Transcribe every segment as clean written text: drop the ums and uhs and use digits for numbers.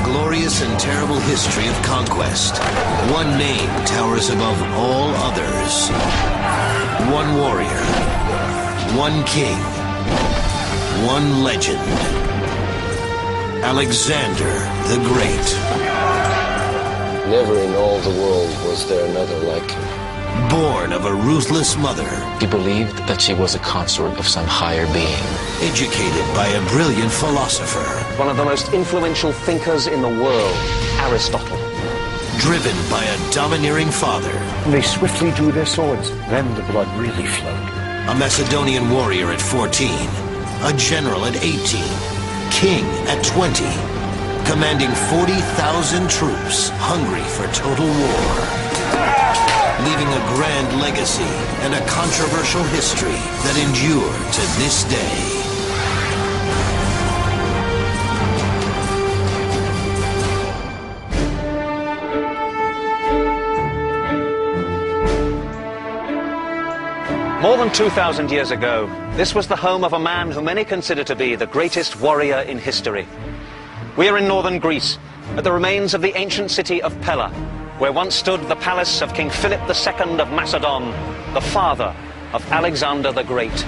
glorious and terrible history of conquest, one name towers above all others. One warrior, one king, one legend. Alexander the Great. Never in all the world was there another like him. Born of a ruthless mother. He believed that she was a consort of some higher being. Educated by a brilliant philosopher. One of the most influential thinkers in the world, Aristotle. Driven by a domineering father. They swiftly drew their swords. Then the blood really flowed. A Macedonian warrior at 14. A general at 18. King at 20. Commanding 40,000 troops, hungry for total war. Leaving a grand legacy and a controversial history that endure to this day. More than 2,000 years ago, this was the home of a man who many consider to be the greatest warrior in history. We are in northern Greece, at the remains of the ancient city of Pella, where once stood the palace of King Philip II of Macedon, the father of Alexander the Great.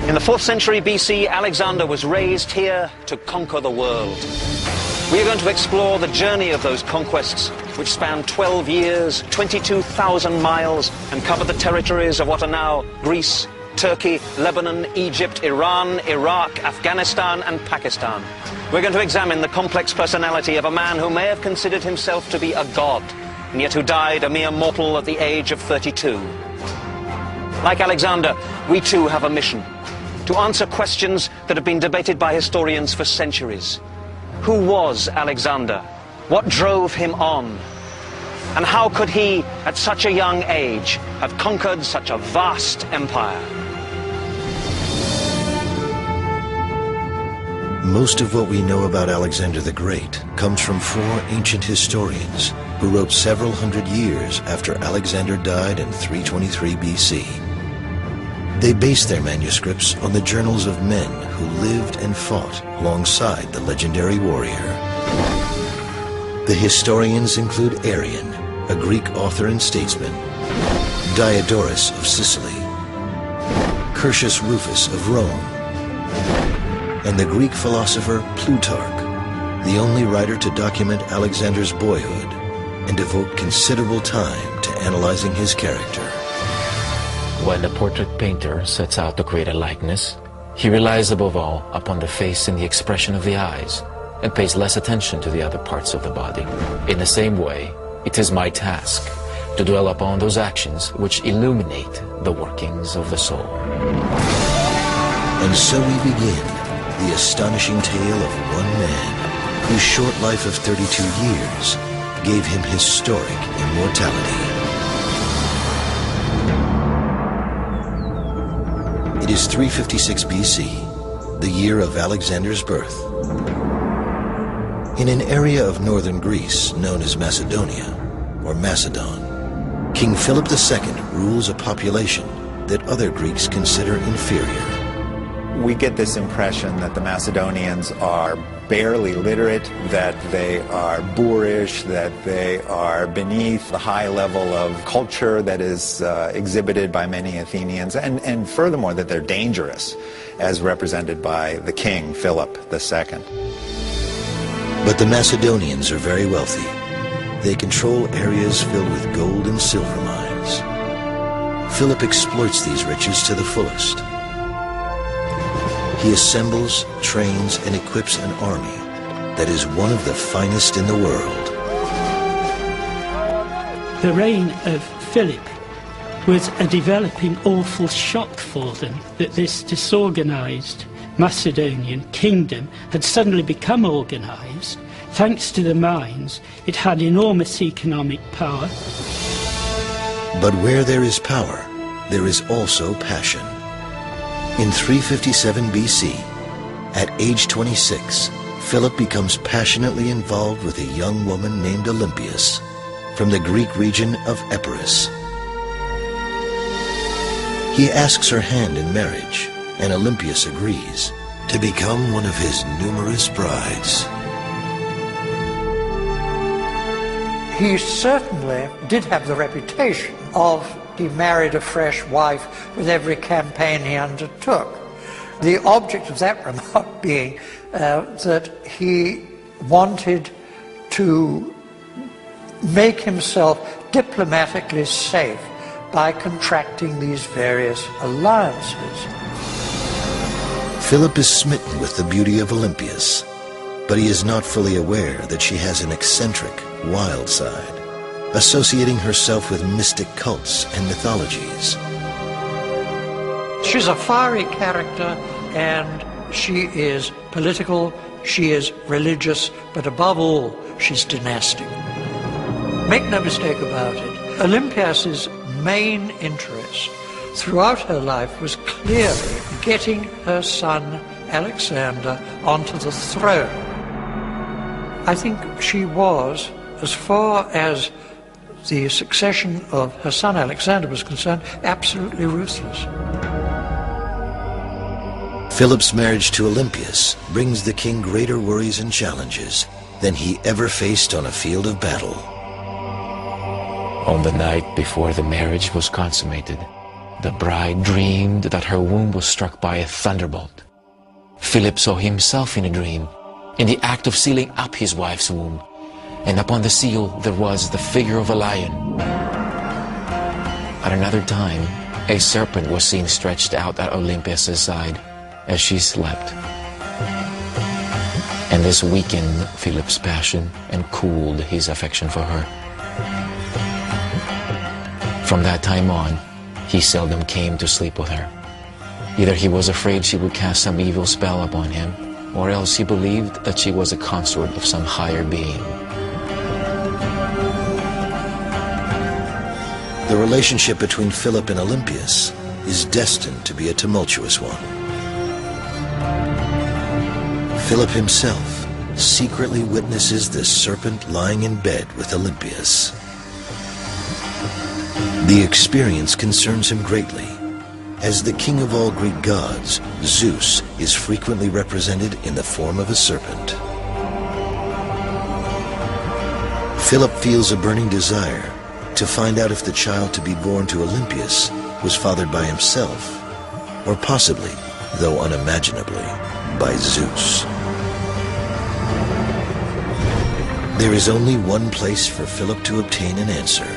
In the 4th century BC, Alexander was raised here to conquer the world. We are going to explore the journey of those conquests, which span 12 years, 22,000 miles, and cover the territories of what are now Greece, Turkey, Lebanon, Egypt, Iran, Iraq, Afghanistan, and Pakistan. We're going to examine the complex personality of a man who may have considered himself to be a god, and yet who died a mere mortal at the age of 32. Like Alexander, we too have a mission: to answer questions that have been debated by historians for centuries. Who was Alexander? What drove him on? And how could he, at such a young age, have conquered such a vast empire? Most of what we know about Alexander the Great comes from 4 ancient historians who wrote several hundred years after Alexander died in 323 BC. They based their manuscripts on the journals of men who lived and fought alongside the legendary warrior. The historians include Arrian, a Greek author and statesman, Diodorus of Sicily, Curtius Rufus of Rome, and the Greek philosopher Plutarch, the only writer to document Alexander's boyhood and devote considerable time to analyzing his character. When the portrait painter sets out to create a likeness, he relies above all upon the face and the expression of the eyes, and pays less attention to the other parts of the body. In the same way, it is my task to dwell upon those actions which illuminate the workings of the soul. And so we begin the astonishing tale of one man whose short life of 32 years gave him historic immortality. It is 356 BC, the year of Alexander's birth. In an area of northern Greece known as Macedonia, or Macedon, King Philip II rules a population that other Greeks consider inferior. We get this impression that the Macedonians are barely literate, that they are boorish, that they are beneath the high level of culture that is exhibited by many Athenians, and furthermore that they're dangerous, as represented by the king, Philip II. But the Macedonians are very wealthy. They control areas filled with gold and silver mines. Philip exploits these riches to the fullest. He assembles, trains, and equips an army that is one of the finest in the world. The reign of Philip was a developing awful shock for them, that this disorganized Macedonian kingdom had suddenly become organized. Thanks to the mines, it had enormous economic power. But where there is power, there is also passion. In 357 BC, at age 26, Philip becomes passionately involved with a young woman named Olympias from the Greek region of Epirus. He asks her hand in marriage, and Olympias agrees to become one of his numerous brides. he certainly did have the reputation of he married a fresh wife with every campaign he undertook. The object of that remark being that he wanted to make himself diplomatically safe by contracting these various alliances. Philip is smitten with the beauty of Olympias, but he is not fully aware that she has an eccentric, wild side, associating herself with mystic cults and mythologies. She's a fiery character, and she is political, she is religious, but above all, she's dynastic. Make no mistake about it, Olympias's main interest throughout her life was clearly getting her son Alexander onto the throne. I think she was, as far as the succession of her son Alexander was concerned, absolutely ruthless. Philip's marriage to Olympias brings the king greater worries and challenges than he ever faced on a field of battle. On the night before the marriage was consummated, the bride dreamed that her womb was struck by a thunderbolt. Philip saw himself in a dream, in the act of sealing up his wife's womb, and upon the seal there was the figure of a lion. At another time, a serpent was seen stretched out at Olympias' side as she slept. And this weakened Philip's passion and cooled his affection for her. From that time on, he seldom came to sleep with her. Either he was afraid she would cast some evil spell upon him, or else he believed that she was a consort of some higher being. The relationship between Philip and Olympias is destined to be a tumultuous one. Philip himself secretly witnesses the serpent lying in bed with Olympias. The experience concerns him greatly, as the king of all Greek gods, Zeus, is frequently represented in the form of a serpent. Philip feels a burning desire to find out if the child to be born to Olympias was fathered by himself, or possibly, though unimaginably, by Zeus. There is only one place for Philip to obtain an answer: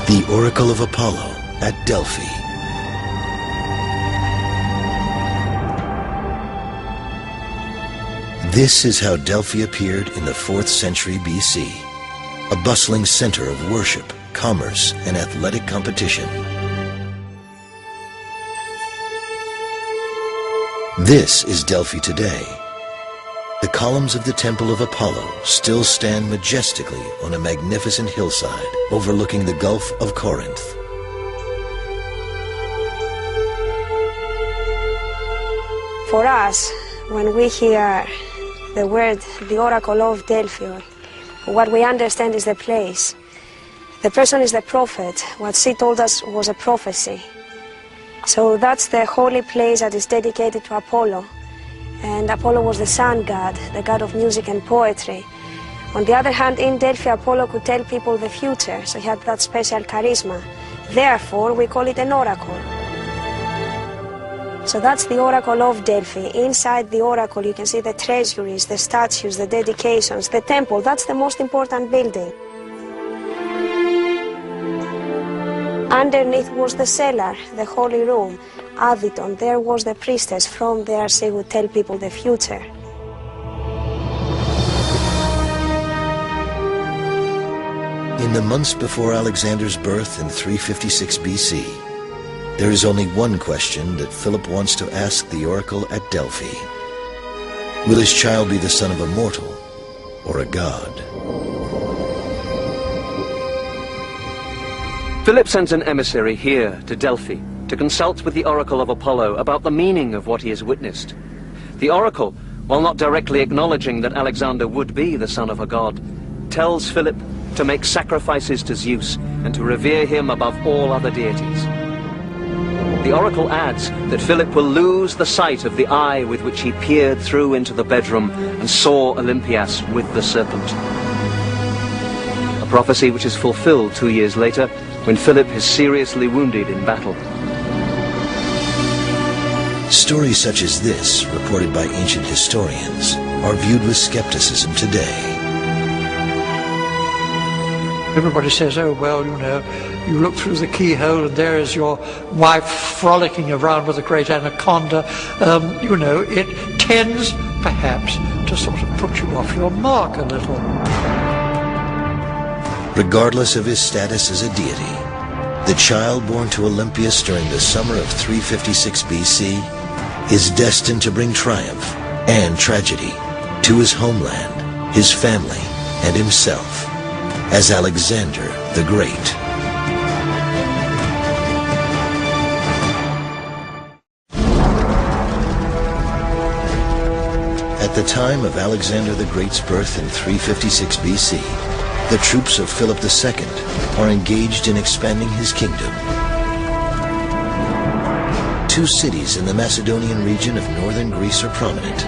the Oracle of Apollo at Delphi. This is how Delphi appeared in the 4th century BC, a bustling center of worship, commerce, and athletic competition. This is Delphi today. The columns of the Temple of Apollo still stand majestically on a magnificent hillside overlooking the Gulf of Corinth. For us, when we hear the word, the Oracle of Delphi, what we understand is the place. The person is the prophet. What she told us was a prophecy. So that's the holy place that is dedicated to Apollo. And Apollo was the sun god, the god of music and poetry. On the other hand, in Delphi, Apollo could tell people the future, so he had that special charisma. Therefore, we call it an oracle. So that's the Oracle of Delphi. Inside the oracle, you can see the treasuries, the statues, the dedications, the temple. That's the most important building. Underneath was the cellar, the holy room. Aviton, there was the priestess. From there she would tell people the future. In the months before Alexander's birth in 356 BC, there is only one question that Philip wants to ask the oracle at Delphi. Will his child be the son of a mortal or a god? Philip sends an emissary here to Delphi to consult with the Oracle of Apollo about the meaning of what he has witnessed. The oracle, while not directly acknowledging that Alexander would be the son of a god, tells Philip to make sacrifices to Zeus and to revere him above all other deities. The oracle adds that Philip will lose the sight of the eye with which he peered through into the bedroom and saw Olympias with the serpent. a prophecy which is fulfilled 2 years later when Philip is seriously wounded in battle. Stories such as this, reported by ancient historians, are viewed with skepticism today. Everybody says, oh, well, you know, you look through the keyhole and there is your wife frolicking around with a great anaconda. You know, it tends, perhaps, to sort of put you off your mark a little. Regardless of his status as a deity, the child born to Olympias during the summer of 356 BC is destined to bring triumph and tragedy to his homeland, his family, and himself as Alexander the Great. At the time of Alexander the Great's birth in 356 BC, the troops of Philip II are engaged in expanding his kingdom. 2 cities in the Macedonian region of northern Greece are prominent.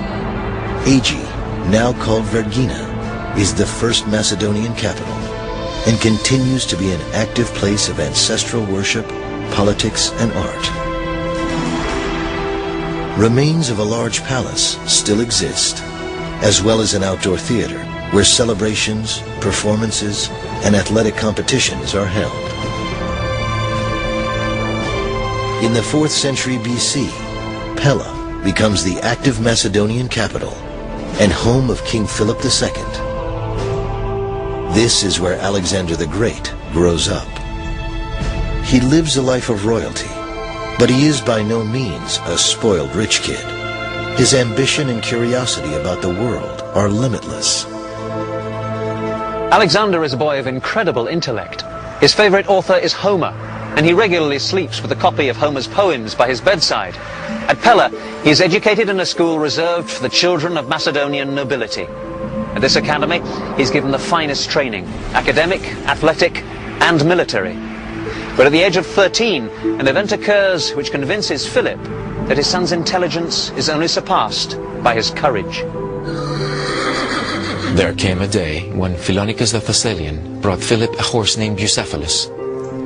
Aegae, now called Vergina, is the first Macedonian capital and continues to be an active place of ancestral worship, politics, and art. Remains of a large palace still exist, as well as an outdoor theater where celebrations, performances, and athletic competitions are held. In the 4th century BC, Pella becomes the active Macedonian capital and home of King Philip II. This is where Alexander the Great grows up. He lives a life of royalty, but he is by no means a spoiled rich kid. His ambition and curiosity about the world are limitless. Alexander is a boy of incredible intellect. His favorite author is Homer, and he regularly sleeps with a copy of Homer's poems by his bedside. At Pella, he is educated in a school reserved for the children of Macedonian nobility. At this academy, he's given the finest training, academic, athletic, and military. But at the age of 13, an event occurs which convinces Philip that his son's intelligence is only surpassed by his courage. There came a day when Philonicus the Thessalian brought Philip a horse named Bucephalus,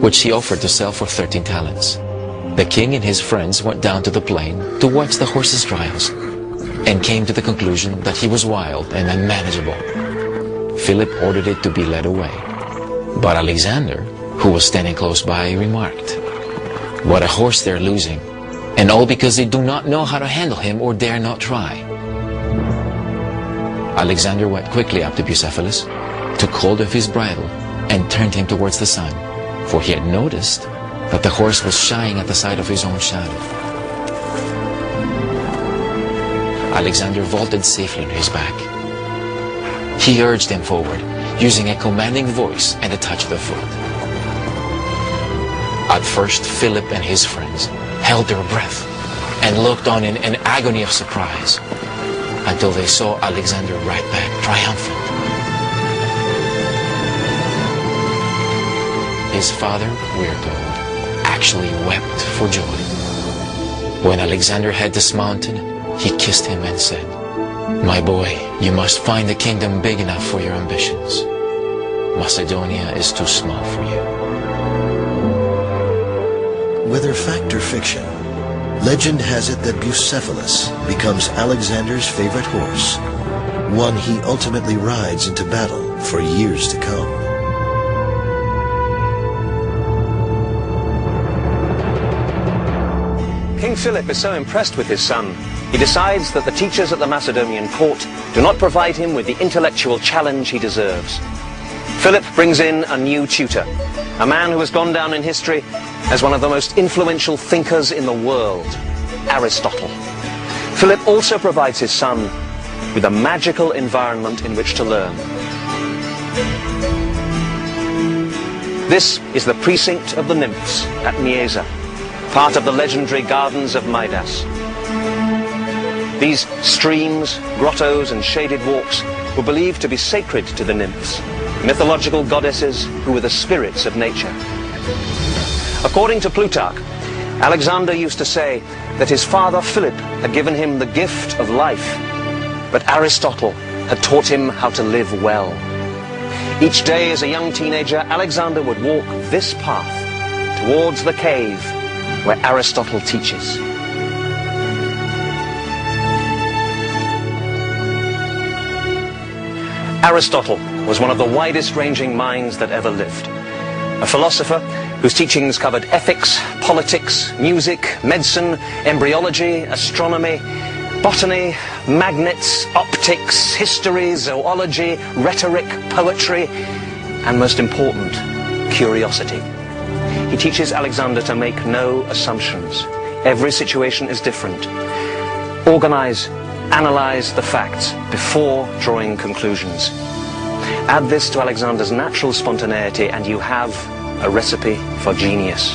which he offered to sell for 13 talents. The king and his friends went down to the plain to watch the horse's trials, and came to the conclusion that he was wild and unmanageable. Philip ordered it to be led away. But Alexander, who was standing close by, remarked, "What a horse they're losing, and all because they do not know how to handle him or dare not try." Alexander went quickly up to Bucephalus, took hold of his bridle, and turned him towards the sun, for he had noticed that the horse was shying at the sight of his own shadow. Alexander vaulted safely on his back. He urged him forward, using a commanding voice and a touch of the foot. At first, Philip and his friends held their breath and looked on in an agony of surprise until they saw Alexander ride back triumphant. His father, we're told, actually wept for joy. When Alexander had dismounted, he kissed him and said, "My boy, you must find a kingdom big enough for your ambitions. Macedonia is too small for you." Whether fact or fiction, legend has it that Bucephalus becomes Alexander's favorite horse, one he ultimately rides into battle for years to come. King Philip is so impressed with his son, he decides that the teachers at the Macedonian court do not provide him with the intellectual challenge he deserves. Philip brings in a new tutor, a man who has gone down in history as one of the most influential thinkers in the world, Aristotle. Philip also provides his son with a magical environment in which to learn. This is the precinct of the nymphs at Niesa, part of the legendary gardens of Midas. These streams, grottos, and shaded walks were believed to be sacred to the nymphs, mythological goddesses who were the spirits of nature. According to Plutarch, Alexander used to say that his father Philip had given him the gift of life, but Aristotle had taught him how to live well. Each day as a young teenager, Alexander would walk this path towards the cave where Aristotle teaches. Aristotle was one of the widest-ranging minds that ever lived. A philosopher whose teachings covered ethics, politics, music, medicine, embryology, astronomy, botany, magnets, optics, history, zoology, rhetoric, poetry, and most important, curiosity. He teaches Alexander to make no assumptions. Every situation is different. Organize, analyze the facts before drawing conclusions. Add this to Alexander's natural spontaneity and you have a recipe for genius.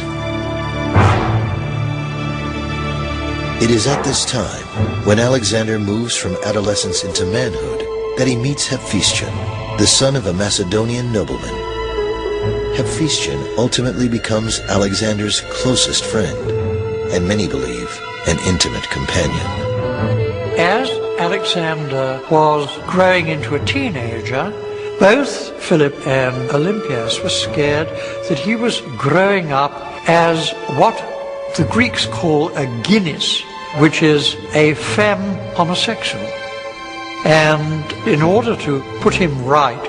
It is at this time, when Alexander moves from adolescence into manhood, that he meets Hephaestion, the son of a Macedonian nobleman. Hephaestion ultimately becomes Alexander's closest friend, and many believe an intimate companion. As Alexander was growing into a teenager, both Philip and Olympias were scared that he was growing up as what the Greeks call a guinness, which is a femme homosexual. And in order to put him right,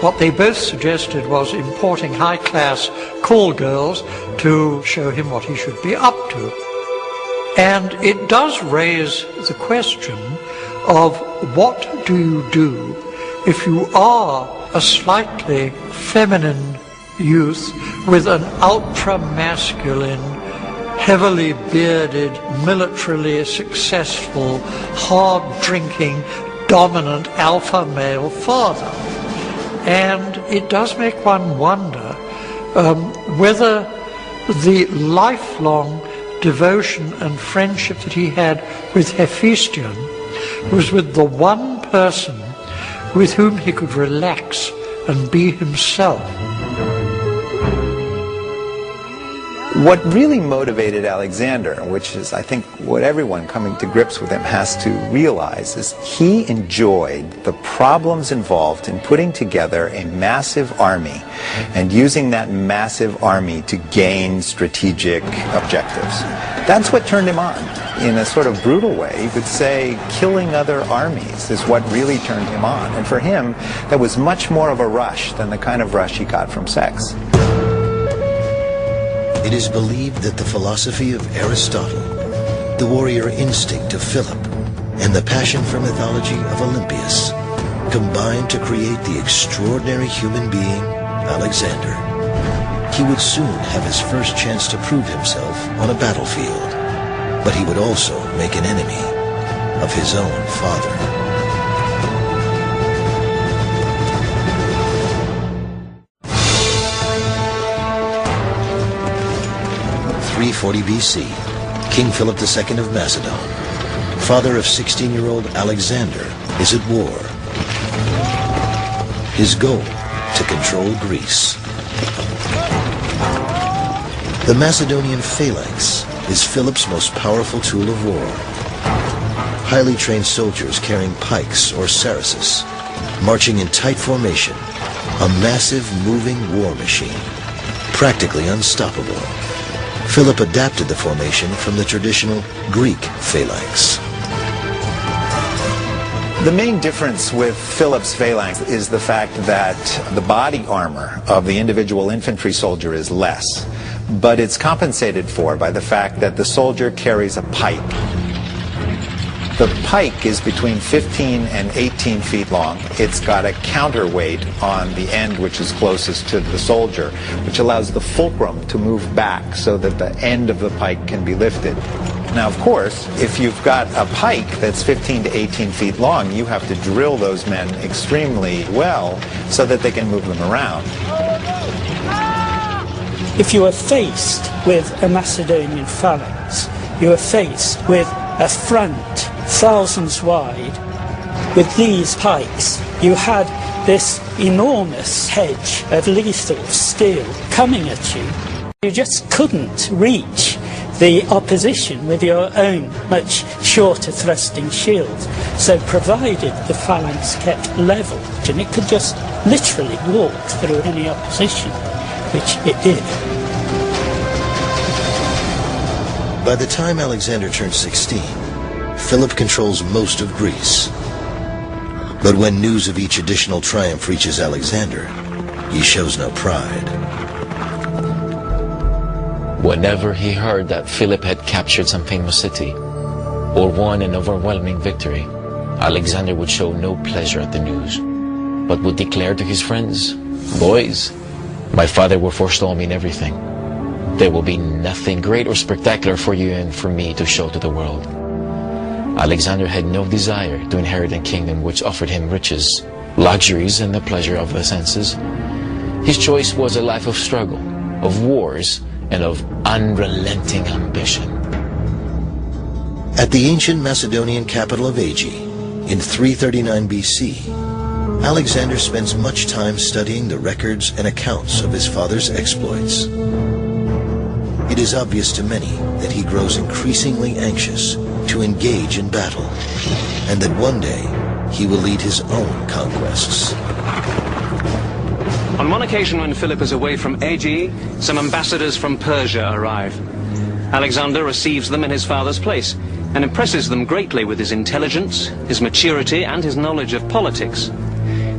what they both suggested was importing high-class call girls to show him what he should be up to. And it does raise the question of what do you do if you are a slightly feminine youth with an ultra-masculine, heavily bearded, militarily successful, hard-drinking, dominant alpha male father. And it does make one wonder whether the lifelong devotion and friendship that he had with Hephaestion was with the one person with whom he could relax and be himself. What really motivated Alexander, which is, I think, what everyone coming to grips with him has to realize, is he enjoyed the problems involved in putting together a massive army and using that massive army to gain strategic objectives. That's what turned him on. In a sort of brutal way, you could say killing other armies is what really turned him on. And for him, that was much more of a rush than the kind of rush he got from sex. It is believed that the philosophy of Aristotle, the warrior instinct of Philip, and the passion for mythology of Olympias combined to create the extraordinary human being, Alexander. He would soon have his first chance to prove himself on a battlefield, but he would also make an enemy of his own father. 340 BC, King Philip II of Macedon, father of 16-year-old Alexander, is at war. His goal, to control Greece. The Macedonian phalanx is Philip's most powerful tool of war. Highly trained soldiers carrying pikes or sarissas, marching in tight formation, a massive moving war machine, practically unstoppable. Philip adapted the formation from the traditional Greek phalanx. The main difference with Philip's phalanx is the fact that the body armor of the individual infantry soldier is less, but it's compensated for by the fact that the soldier carries a pike. The pike is between 15 and 18 feet long. It's got a counterweight on the end which is closest to the soldier, which allows the fulcrum to move back so that the end of the pike can be lifted. Now, of course, if you've got a pike that's 15 to 18 feet long, you have to drill those men extremely well so that they can move them around. If you are faced with a Macedonian phalanx, you are faced with a front thousands wide with these pikes. You had this enormous hedge of lethal steel coming at you. You just couldn't reach the opposition with your own much shorter thrusting shields, so provided the phalanx kept level, and it could just literally walk through any opposition, which it did. By the time Alexander turns 16, Philip controls most of Greece. But when news of each additional triumph reaches Alexander, he shows no pride. Whenever he heard that Philip had captured some famous city or won an overwhelming victory, Alexander would show no pleasure at the news, but would declare to his friends, "Boys, my father will forestall me in everything. There will be nothing great or spectacular for you and for me to show to the world." Alexander had no desire to inherit a kingdom which offered him riches, luxuries, and the pleasure of the senses. His choice was a life of struggle, of wars, and of unrelenting ambition. At the ancient Macedonian capital of Aegae, in 339 BC, Alexander spends much time studying the records and accounts of his father's exploits. It is obvious to many that he grows increasingly anxious to engage in battle, and that one day he will lead his own conquests. On one occasion when Philip is away from Aegae, some ambassadors from Persia arrive. Alexander receives them in his father's place and impresses them greatly with his intelligence, his maturity, and his knowledge of politics.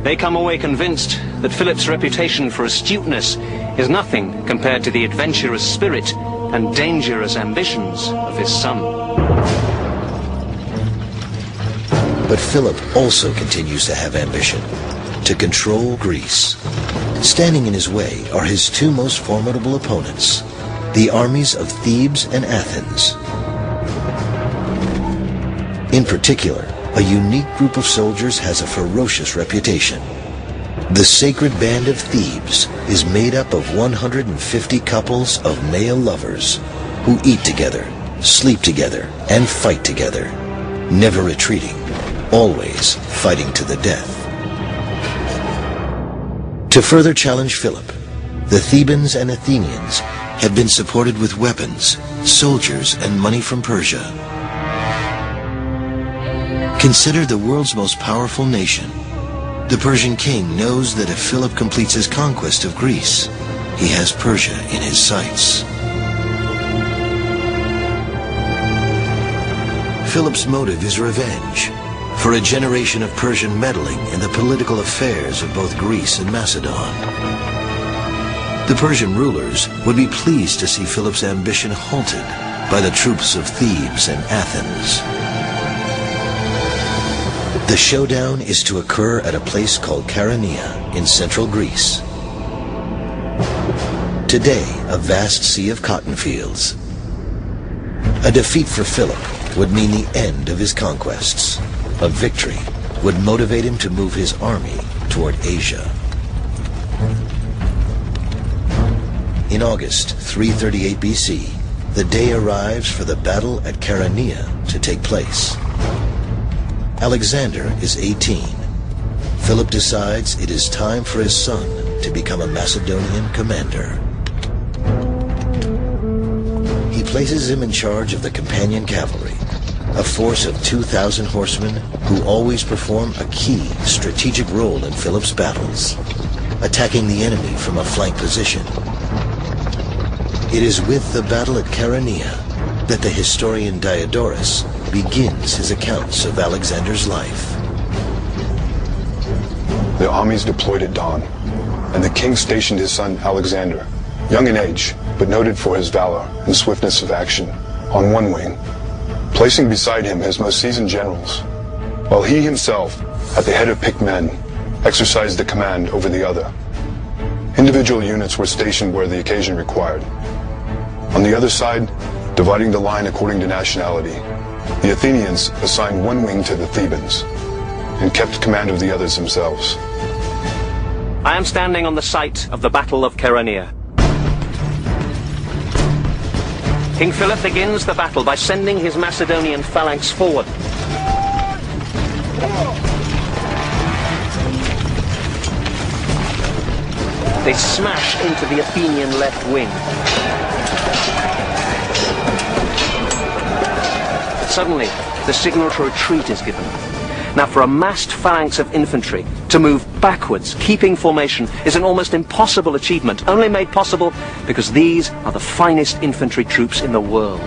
They come away convinced that Philip's reputation for astuteness is nothing compared to the adventurous spirit and dangerous ambitions of his son. But Philip also continues to have ambition, to control Greece. Standing in his way are his two most formidable opponents, the armies of Thebes and Athens. In particular, a unique group of soldiers has a ferocious reputation. The Sacred Band of Thebes is made up of 150 couples of male lovers who eat together, sleep together, and fight together, never retreating, always fighting to the death. To further challenge Philip, the Thebans and Athenians have been supported with weapons, soldiers, and money from Persia. Considered the world's most powerful nation, the Persian king knows that if Philip completes his conquest of Greece, he has Persia in his sights. Philip's motive is revenge for a generation of Persian meddling in the political affairs of both Greece and Macedon. The Persian rulers would be pleased to see Philip's ambition halted by the troops of Thebes and Athens. The showdown is to occur at a place called Chaeronea in central Greece. Today, a vast sea of cotton fields. A defeat for Philip would mean the end of his conquests. A victory would motivate him to move his army toward Asia. In August 338 BC, the day arrives for the battle at Chaeronea to take place. Alexander is 18. Philip decides it is time for his son to become a Macedonian commander. He places him in charge of the companion cavalry, a force of 2,000 horsemen who always perform a key strategic role in Philip's battles, attacking the enemy from a flank position. It is with the battle at Chaeronea that the historian Diodorus begins his accounts of Alexander's life. The armies deployed at dawn, and the king stationed his son Alexander, young in age, but noted for his valor and swiftness of action, on one wing, placing beside him his most seasoned generals, while he himself, at the head of picked men, exercised the command over the other. Individual units were stationed where the occasion required. On the other side, dividing the line according to nationality, the Athenians assigned one wing to the Thebans and kept command of the others themselves. I am standing on the site of the Battle of Chaeronea. King Philip begins the battle by sending his Macedonian phalanx forward. They smash into the Athenian left wing. suddenly the signal to retreat is given. Now, for a massed phalanx of infantry to move backwards, keeping formation, is an almost impossible achievement, only made possible because these are the finest infantry troops in the world.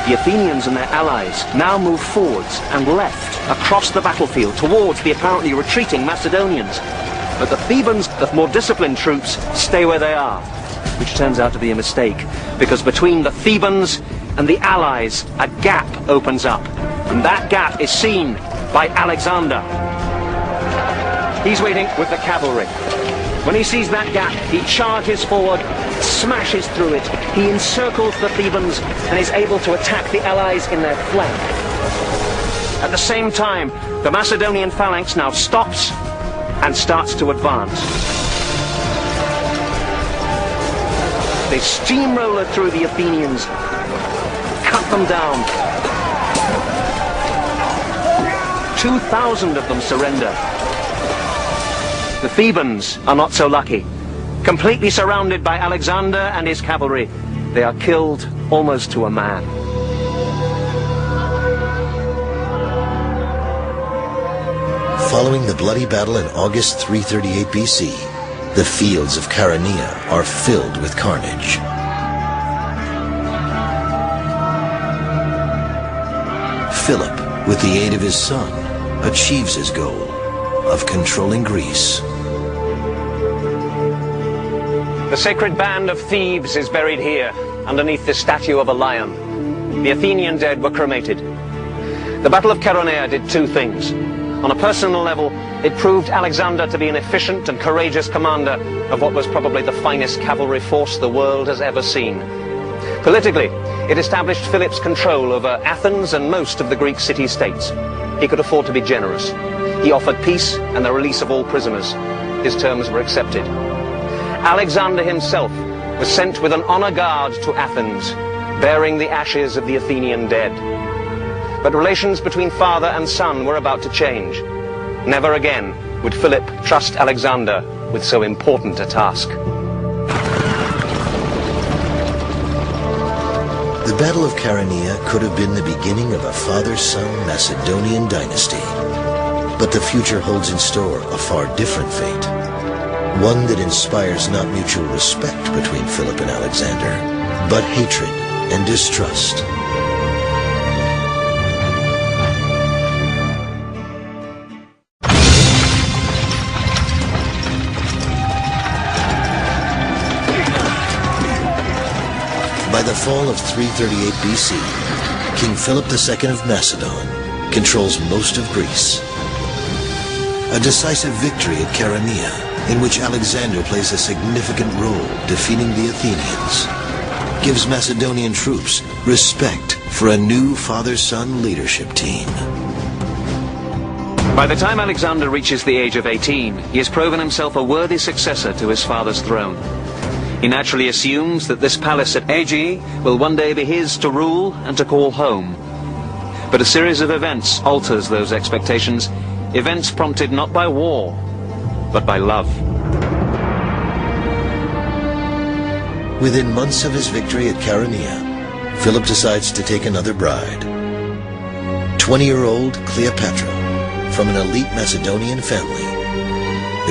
The Athenians and their allies now move forwards and left across the battlefield towards the apparently retreating Macedonians. But the Thebans, the more disciplined troops, stay where they are, which turns out to be a mistake, because between the Thebans and the allies, a gap opens up. And that gap is seen by Alexander. He's waiting with the cavalry. When he sees that gap, he charges forward, smashes through it. He encircles the Thebans and is able to attack the allies in their flank. At the same time, the Macedonian phalanx now stops and starts to advance. They steamroller through the Athenians, cut them down. 2,000 of them surrender. The Thebans are not so lucky. Completely surrounded by Alexander and his cavalry, they are killed almost to a man. Following the bloody battle in August 338 BC, the fields of Chaeronea are filled with carnage. Philip, with the aid of his son, achieves his goal of controlling Greece. The sacred band of Thebes is buried here, underneath the statue of a lion. The Athenian dead were cremated. The Battle of Chaeronea did two things. On a personal level, it proved Alexander to be an efficient and courageous commander of what was probably the finest cavalry force the world has ever seen. Politically, it established Philip's control over Athens and most of the Greek city-states. He could afford to be generous. He offered peace and the release of all prisoners. His terms were accepted. Alexander himself was sent with an honor guard to Athens, bearing the ashes of the Athenian dead. But relations between father and son were about to change. Never again would Philip trust Alexander with so important a task. The Battle of Chaeronea could have been the beginning of a father-son Macedonian dynasty. But the future holds in store a far different fate. One that inspires not mutual respect between Philip and Alexander, but hatred and distrust. By the fall of 338 BC, King Philip II of Macedon controls most of Greece. A decisive victory at Chaeronea, in which Alexander plays a significant role defeating the Athenians, gives Macedonian troops respect for a new father-son leadership team. By the time Alexander reaches the age of 18, he has proven himself a worthy successor to his father's throne. He naturally assumes that this palace at Aegae will one day be his to rule and to call home. But a series of events alters those expectations, events prompted not by war, but by love. Within months of his victory at Chaeronea, Philip decides to take another bride. 20-year-old Cleopatra, from an elite Macedonian family,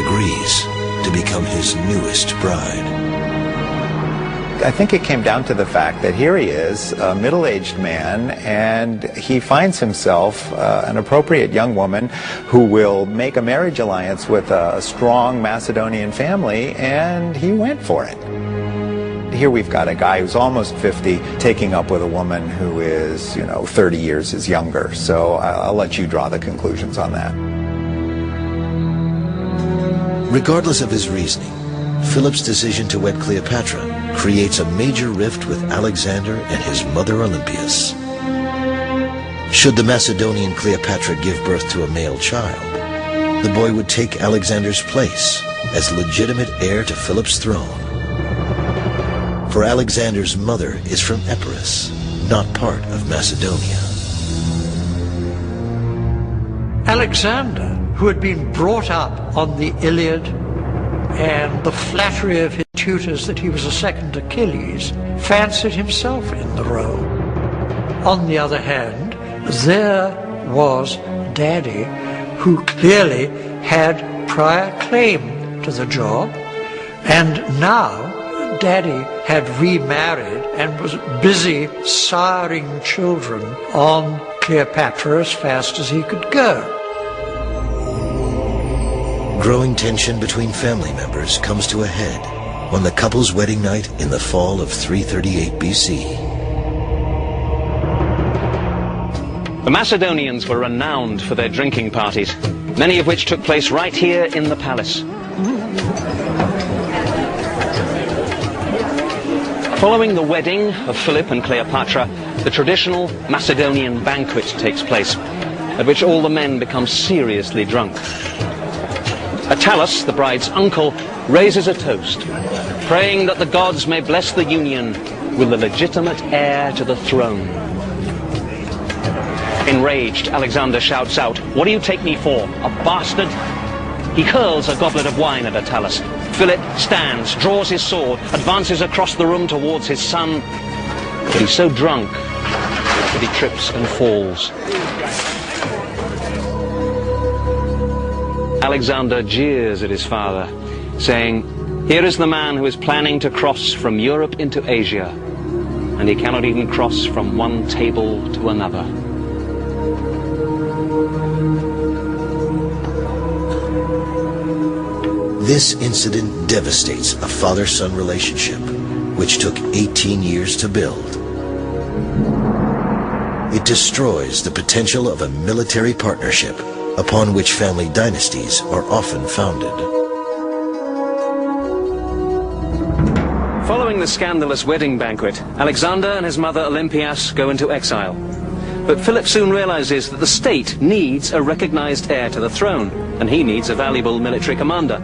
agrees to become his newest bride. I think it came down to the fact that here he is, a middle-aged man, and he finds himself an appropriate young woman who will make a marriage alliance with a strong Macedonian family, and he went for it. Here we've got a guy who's almost 50 taking up with a woman who is, 30 years his younger. So I'll let you draw the conclusions on that. Regardless of his reasoning, Philip's decision to wed Cleopatra creates a major rift with Alexander and his mother Olympias. Should the Macedonian Cleopatra give birth to a male child, the boy would take Alexander's place as legitimate heir to Philip's throne. For Alexander's mother is from Epirus, not part of Macedonia. Alexander, who had been brought up on the Iliad and the flattery of his tutors that he was a second Achilles, fancied himself in the role. on the other hand, there was Daddy, who clearly had prior claim to the job, and now Daddy had remarried and was busy siring children on Cleopatra as fast as he could go. Growing tension between family members comes to a head on the couple's wedding night in the fall of 338 BC. The Macedonians were renowned for their drinking parties, many of which took place right here in the palace. Following the wedding of Philip and Cleopatra, the traditional Macedonian banquet takes place, at which all the men become seriously drunk. Attalus, the bride's uncle, raises a toast, praying that the gods may bless the union with the legitimate heir to the throne. Enraged, Alexander shouts out, "What do you take me for, a bastard?" He hurls a goblet of wine at Attalus. Philip stands, draws his sword, advances across the room towards his son, but he's so drunk that he trips and falls. Alexander jeers at his father, saying, "Here is the man who is planning to cross from Europe into Asia, and he cannot even cross from one table to another." This incident devastates a father-son relationship, which took 18 years to build. It destroys the potential of a military partnership upon which family dynasties are often founded. Following the scandalous wedding banquet, Alexander and his mother Olympias go into exile. But Philip soon realizes that the state needs a recognized heir to the throne, and he needs a valuable military commander.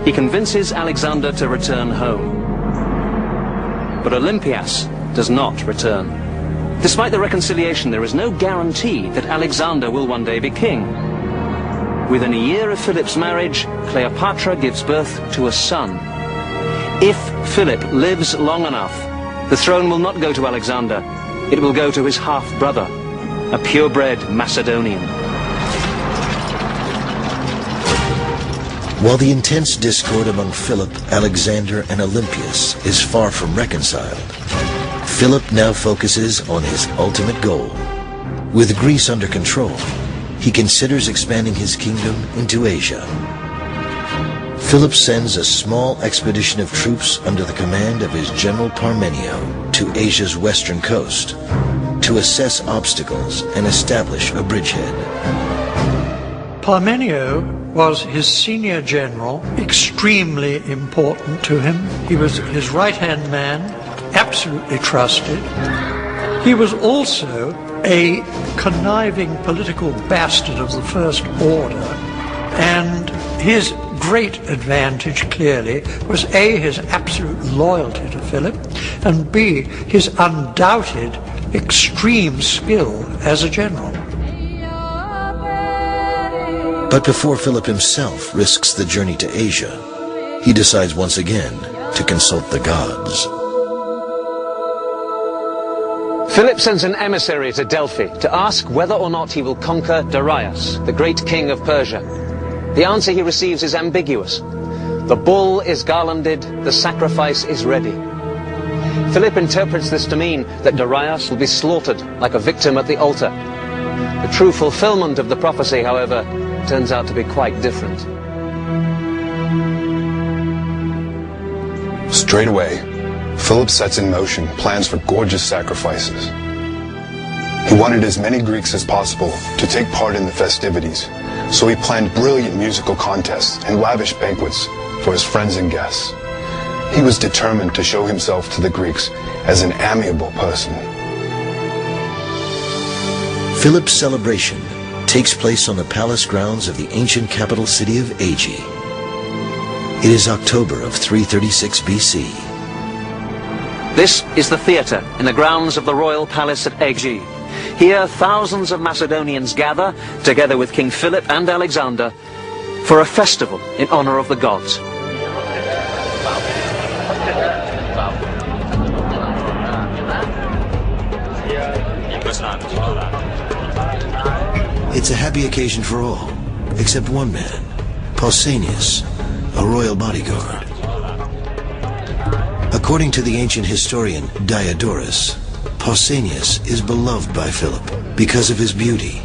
He convinces Alexander to return home. But Olympias does not return. Despite the reconciliation, there is no guarantee that Alexander will one day be king. Within a year of Philip's marriage, Cleopatra gives birth to a son. If Philip lives long enough, the throne will not go to Alexander. It will go to his half-brother, a purebred Macedonian. While the intense discord among Philip, Alexander, and Olympias is far from reconciled, Philip now focuses on his ultimate goal. With Greece under control, he considers expanding his kingdom into Asia. Philip sends a small expedition of troops under the command of his general Parmenio to Asia's western coast to assess obstacles and establish a bridgehead. Parmenio was his senior general, extremely important to him. He was his right-hand man, absolutely trusted. He was also a conniving political bastard of the first order, and his great advantage, clearly, was A, his absolute loyalty to Philip, and B, his undoubted extreme skill as a general. But before Philip himself risks the journey to Asia, he decides once again to consult the gods. Philip sends an emissary to Delphi to ask whether or not he will conquer Darius, the great king of Persia. The answer he receives is ambiguous. The bull is garlanded, the sacrifice is ready. Philip interprets this to mean that Darius will be slaughtered like a victim at the altar. The true fulfillment of the prophecy, however, turns out to be quite different. Straight away, Philip sets in motion plans for gorgeous sacrifices. He wanted as many Greeks as possible to take part in the festivities, so he planned brilliant musical contests and lavish banquets for his friends and guests. He was determined to show himself to the Greeks as an amiable person. Philip's celebration takes place on the palace grounds of the ancient capital city of Aegae. It is October of 336 BC. This is the theatre in the grounds of the royal palace at Aegae. Here, thousands of Macedonians gather, together with King Philip and Alexander, for a festival in honor of the gods. It's a happy occasion for all, except one man, Pausanias, a royal bodyguard. According to the ancient historian Diodorus, Pausanias is beloved by Philip because of his beauty.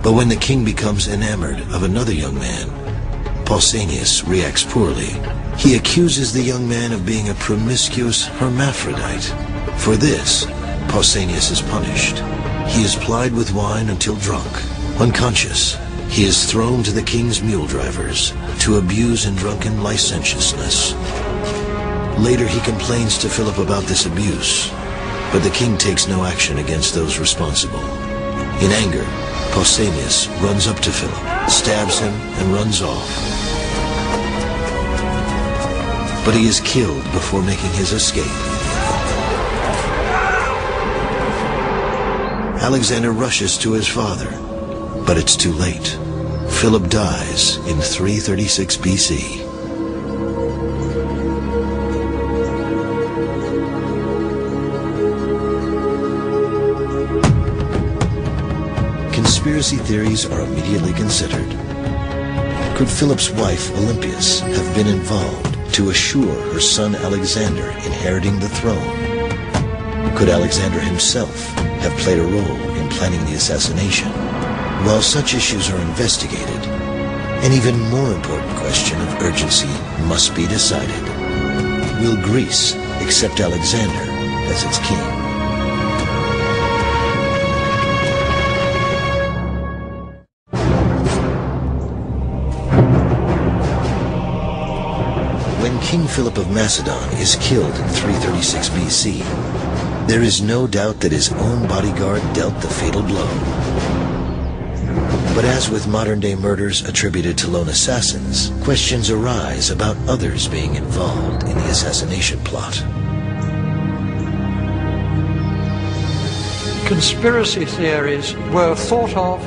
But when the king becomes enamored of another young man, Pausanias reacts poorly. He accuses the young man of being a promiscuous hermaphrodite. For this, Pausanias is punished. He is plied with wine until drunk. Unconscious, he is thrown to the king's mule drivers to abuse in drunken licentiousness. Later he complains to Philip about this abuse, but the king takes no action against those responsible. In anger, Pausanias runs up to Philip, stabs him, and runs off. But he is killed before making his escape. Alexander rushes to his father, but it's too late. Philip dies in 336 BC. Conspiracy theories are immediately considered. Could Philip's wife, Olympias, have been involved to assure her son Alexander inheriting the throne? Could Alexander himself have played a role in planning the assassination? While such issues are investigated, an even more important question of urgency must be decided. Will Greece accept Alexander as its king? When King Philip of Macedon is killed in 336 BC, there is no doubt that his own bodyguard dealt the fatal blow. But as with modern-day murders attributed to lone assassins, questions arise about others being involved in the assassination plot. Conspiracy theories were thought of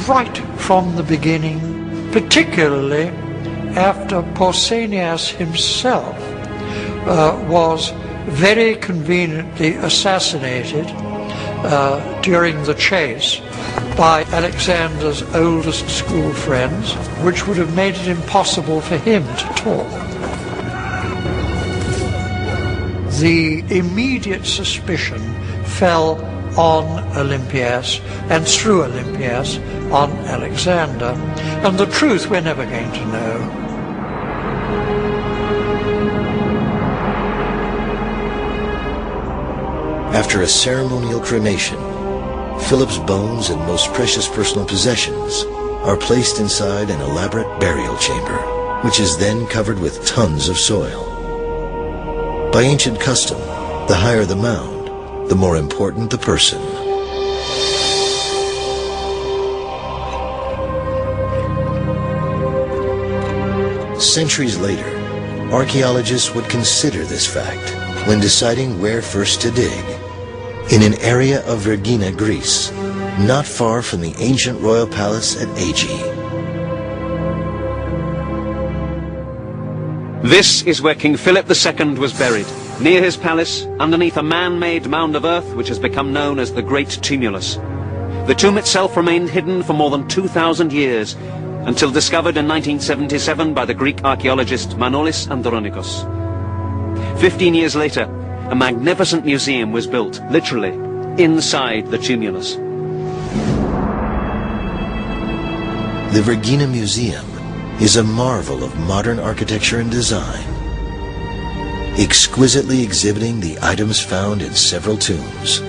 right from the beginning, particularly after Pausanias himself was very conveniently assassinated during the chase by Alexander's oldest school friends, which would have made it impossible for him to talk. The immediate suspicion fell on Olympias, and through Olympias on Alexander, and the truth we're never going to know. After a ceremonial cremation, Philip's bones and most precious personal possessions are placed inside an elaborate burial chamber, which is then covered with tons of soil. By ancient custom, the higher the mound, the more important the person. Centuries later, archaeologists would consider this fact when deciding where first to dig. In an area of Vergina, Greece, not far from the ancient royal palace at Aegi. This is where King Philip II was buried, near his palace, underneath a man-made mound of earth which has become known as the Great Tumulus. The tomb itself remained hidden for more than 2,000 years, until discovered in 1977 by the Greek archaeologist Manolis Andronikos. 15 years later, a magnificent museum was built, literally, inside the tumulus. The Vergina Museum is a marvel of modern architecture and design, exquisitely exhibiting the items found in several tombs.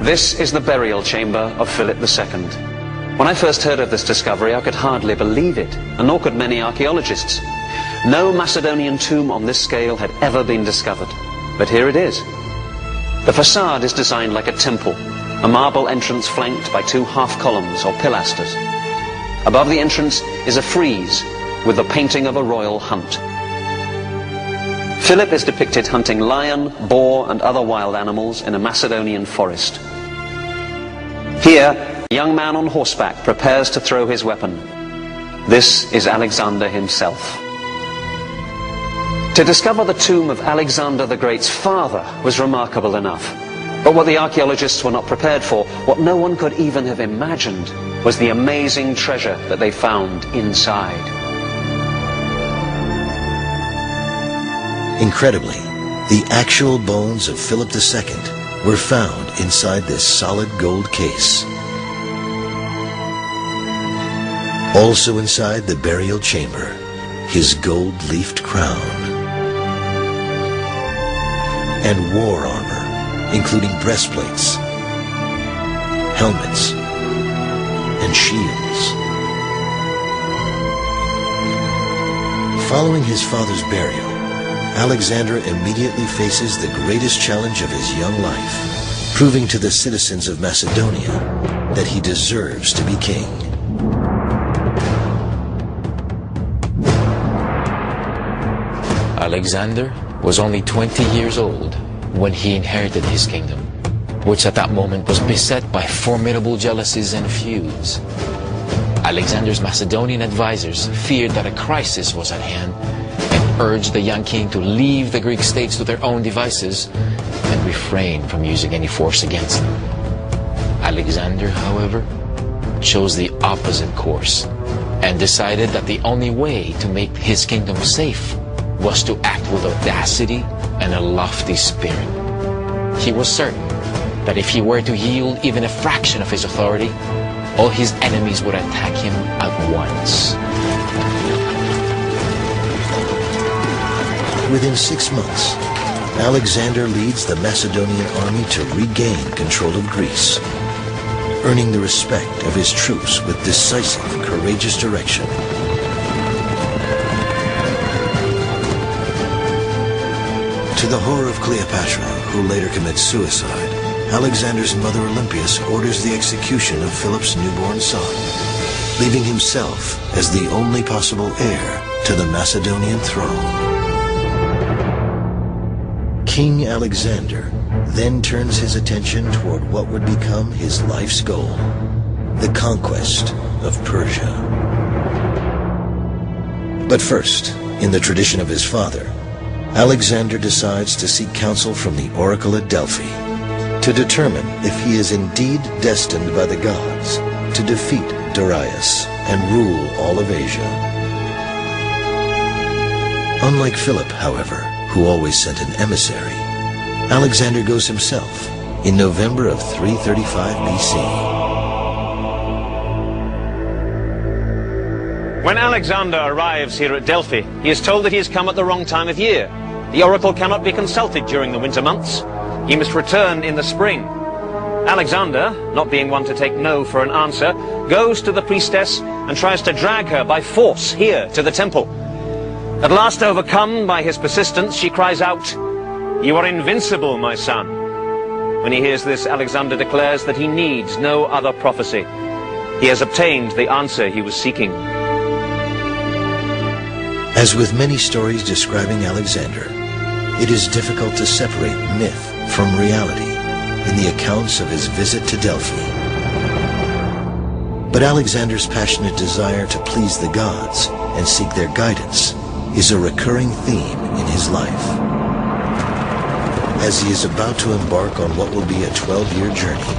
This is the burial chamber of Philip II. When I first heard of this discovery, I could hardly believe it, and nor could many archaeologists. No Macedonian tomb on this scale had ever been discovered, but here it is. The facade is designed like a temple, a marble entrance flanked by 2 half columns or pilasters. Above the entrance is a frieze with the painting of a royal hunt. Philip is depicted hunting lion, boar, and other wild animals in a Macedonian forest. Here, a young man on horseback prepares to throw his weapon. This is Alexander himself. To discover the tomb of Alexander the Great's father was remarkable enough. But what the archaeologists were not prepared for, what no one could even have imagined, was the amazing treasure that they found inside. Incredibly, the actual bones of Philip II were found inside this solid gold case. Also inside the burial chamber, his gold-leafed crown and war armor, including breastplates, helmets, and shields. Following his father's burial, Alexander immediately faces the greatest challenge of his young life, proving to the citizens of Macedonia that he deserves to be king. Alexander was only 20 years old when he inherited his kingdom, which at that moment was beset by formidable jealousies and feuds. Alexander's Macedonian advisors feared that a crisis was at hand and urged the young king to leave the Greek states to their own devices and refrain from using any force against them. Alexander, however, chose the opposite course and decided that the only way to make his kingdom safe was to act with audacity and a lofty spirit. He was certain that if he were to yield even a fraction of his authority, all his enemies would attack him at once. Within 6 months, Alexander leads the Macedonian army to regain control of Greece, earning the respect of his troops with decisive, courageous direction. To the horror of Cleopatra, who later commits suicide, Alexander's mother Olympias orders the execution of Philip's newborn son, leaving himself as the only possible heir to the Macedonian throne. King Alexander then turns his attention toward what would become his life's goal, the conquest of Persia. But first, in the tradition of his father, Alexander decides to seek counsel from the oracle at Delphi to determine if he is indeed destined by the gods to defeat Darius and rule all of Asia. Unlike Philip, however, who always sent an emissary, Alexander goes himself in November of 335 BC. When Alexander arrives here at Delphi, he is told that he has come at the wrong time of year. The oracle cannot be consulted during the winter months. He must return in the spring. Alexander, not being one to take no for an answer, goes to the priestess and tries to drag her by force here to the temple. At last overcome by his persistence, she cries out, "You are invincible, my son." When he hears this, Alexander declares that he needs no other prophecy. He has obtained the answer he was seeking. As with many stories describing Alexander, it is difficult to separate myth from reality in the accounts of his visit to Delphi. But Alexander's passionate desire to please the gods and seek their guidance is a recurring theme in his life. As he is about to embark on what will be a 12-year journey,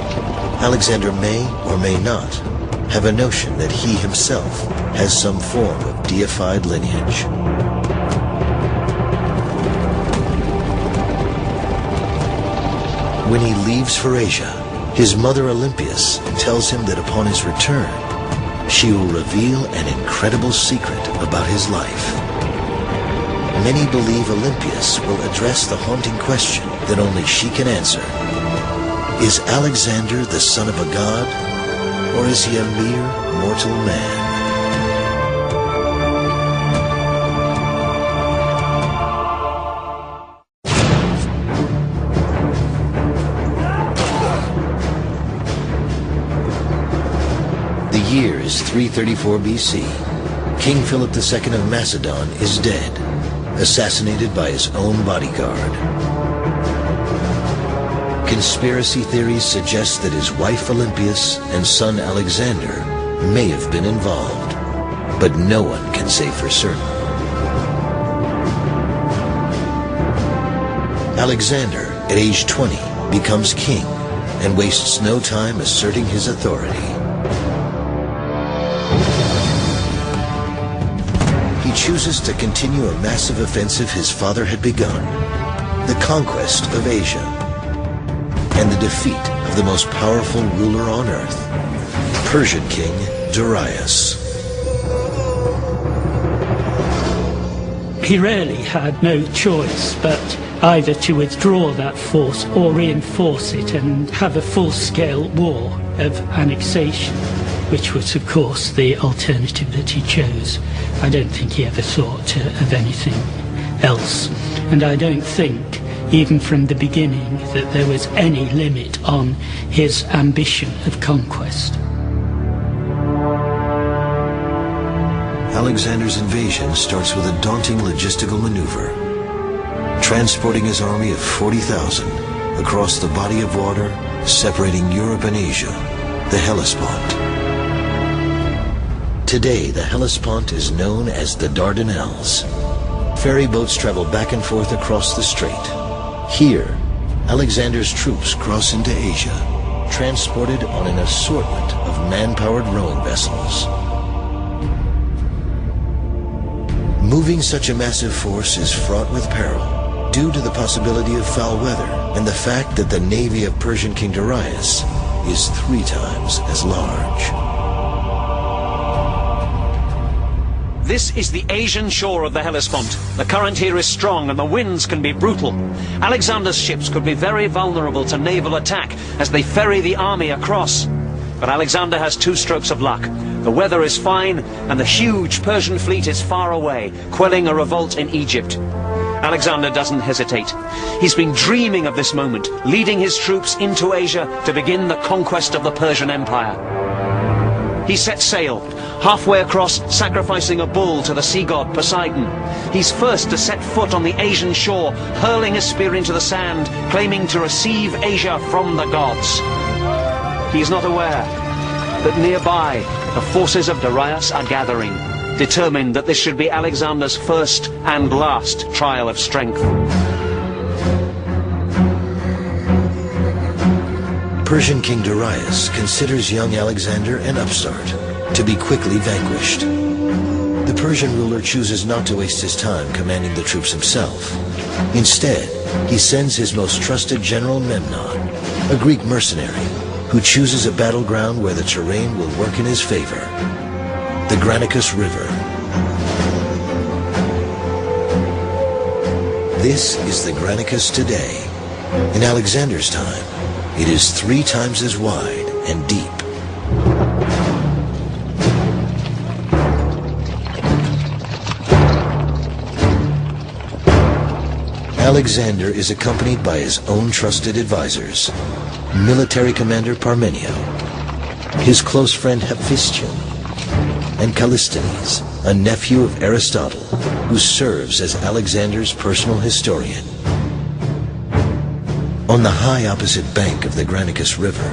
Alexander may or may not have a notion that he himself has some form of deified lineage. When he leaves for Asia, his mother Olympias tells him that upon his return, she will reveal an incredible secret about his life. Many believe Olympias will address the haunting question that only she can answer. Is Alexander the son of a god, or is he a mere mortal man? The year is 334 BC. King Philip II of Macedon is dead, assassinated by his own bodyguard. Conspiracy theories suggest that his wife Olympias and son Alexander may have been involved, but no one can say for certain. Alexander, at age 20, becomes king and wastes no time asserting his authority. He chooses to continue a massive offensive his father had begun, the conquest of Asia, and the defeat of the most powerful ruler on earth, Persian king Darius. He really had no choice but either to withdraw that force or reinforce it and have a full-scale war of annexation, which was, of course, the alternative that he chose. I don't think he ever thought of anything else. And I don't think, even from the beginning, that there was any limit on his ambition of conquest. Alexander's invasion starts with a daunting logistical maneuver, transporting his army of 40,000 across the body of water separating Europe and Asia, the Hellespont. Today, the Hellespont is known as the Dardanelles. Ferry boats travel back and forth across the strait. Here, Alexander's troops cross into Asia, transported on an assortment of man-powered rowing vessels. Moving such a massive force is fraught with peril due to the possibility of foul weather and the fact that the navy of Persian King Darius is 3 times as large. This is the Asian shore of the Hellespont. The current here is strong and the winds can be brutal. Alexander's ships could be very vulnerable to naval attack as they ferry the army across. But Alexander has 2 strokes of luck. The weather is fine and the huge Persian fleet is far away, quelling a revolt in Egypt. Alexander doesn't hesitate. He's been dreaming of this moment, leading his troops into Asia to begin the conquest of the Persian Empire. He sets sail, halfway across, sacrificing a bull to the sea god Poseidon. He's first to set foot on the Asian shore, hurling a spear into the sand, claiming to receive Asia from the gods. He is not aware that nearby the forces of Darius are gathering, determined that this should be Alexander's first and last trial of strength. Persian King Darius considers young Alexander an upstart, to be quickly vanquished. The Persian ruler chooses not to waste his time commanding the troops himself. Instead, he sends his most trusted general Memnon, a Greek mercenary, who chooses a battleground where the terrain will work in his favor, the Granicus River. This is the Granicus today. In Alexander's time, it is 3 times as wide and deep. Alexander is accompanied by his own trusted advisors, military commander Parmenio, his close friend Hephaestion, and Callisthenes, a nephew of Aristotle, who serves as Alexander's personal historian. On the high opposite bank of the Granicus River,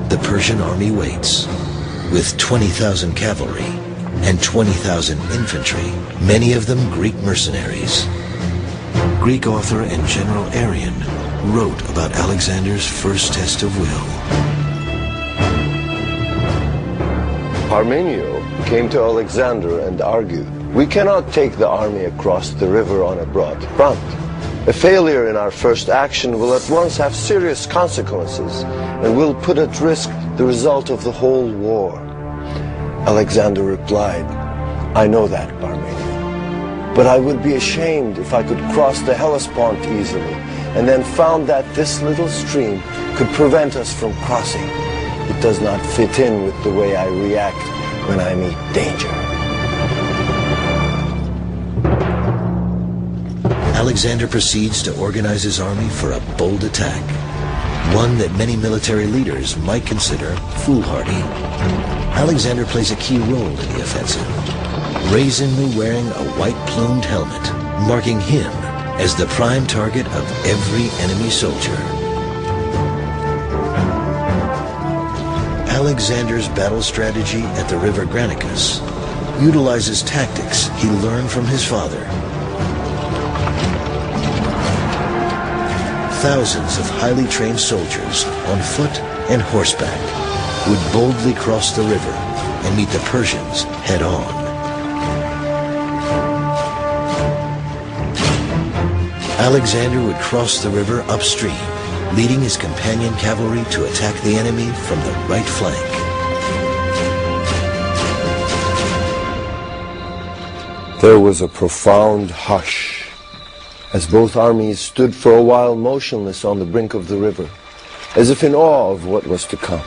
the Persian army waits, with 20,000 cavalry and 20,000 infantry, many of them Greek mercenaries. Greek author and General Arrian wrote about Alexander's first test of will. Parmenio came to Alexander and argued, "We cannot take the army across the river on a broad front. A failure in our first action will at once have serious consequences and will put at risk the result of the whole war." Alexander replied, "I know that, Parmenio, but I would be ashamed if I could cross the Hellespont easily and then found that this little stream could prevent us from crossing. It does not fit in with the way I react when I meet danger." Alexander proceeds to organize his army for a bold attack, one that many military leaders might consider foolhardy. Alexander plays a key role in the offensive, brazenly wearing a white plumed helmet, marking him as the prime target of every enemy soldier. Alexander's battle strategy at the river Granicus utilizes tactics he learned from his father. thousands of highly trained soldiers on foot and horseback would boldly cross the river and meet the Persians head-on. Alexander would cross the river upstream, leading his companion cavalry to attack the enemy from the right flank. There was a profound hush as both armies stood for a while motionless on the brink of the river, as if in awe of what was to come.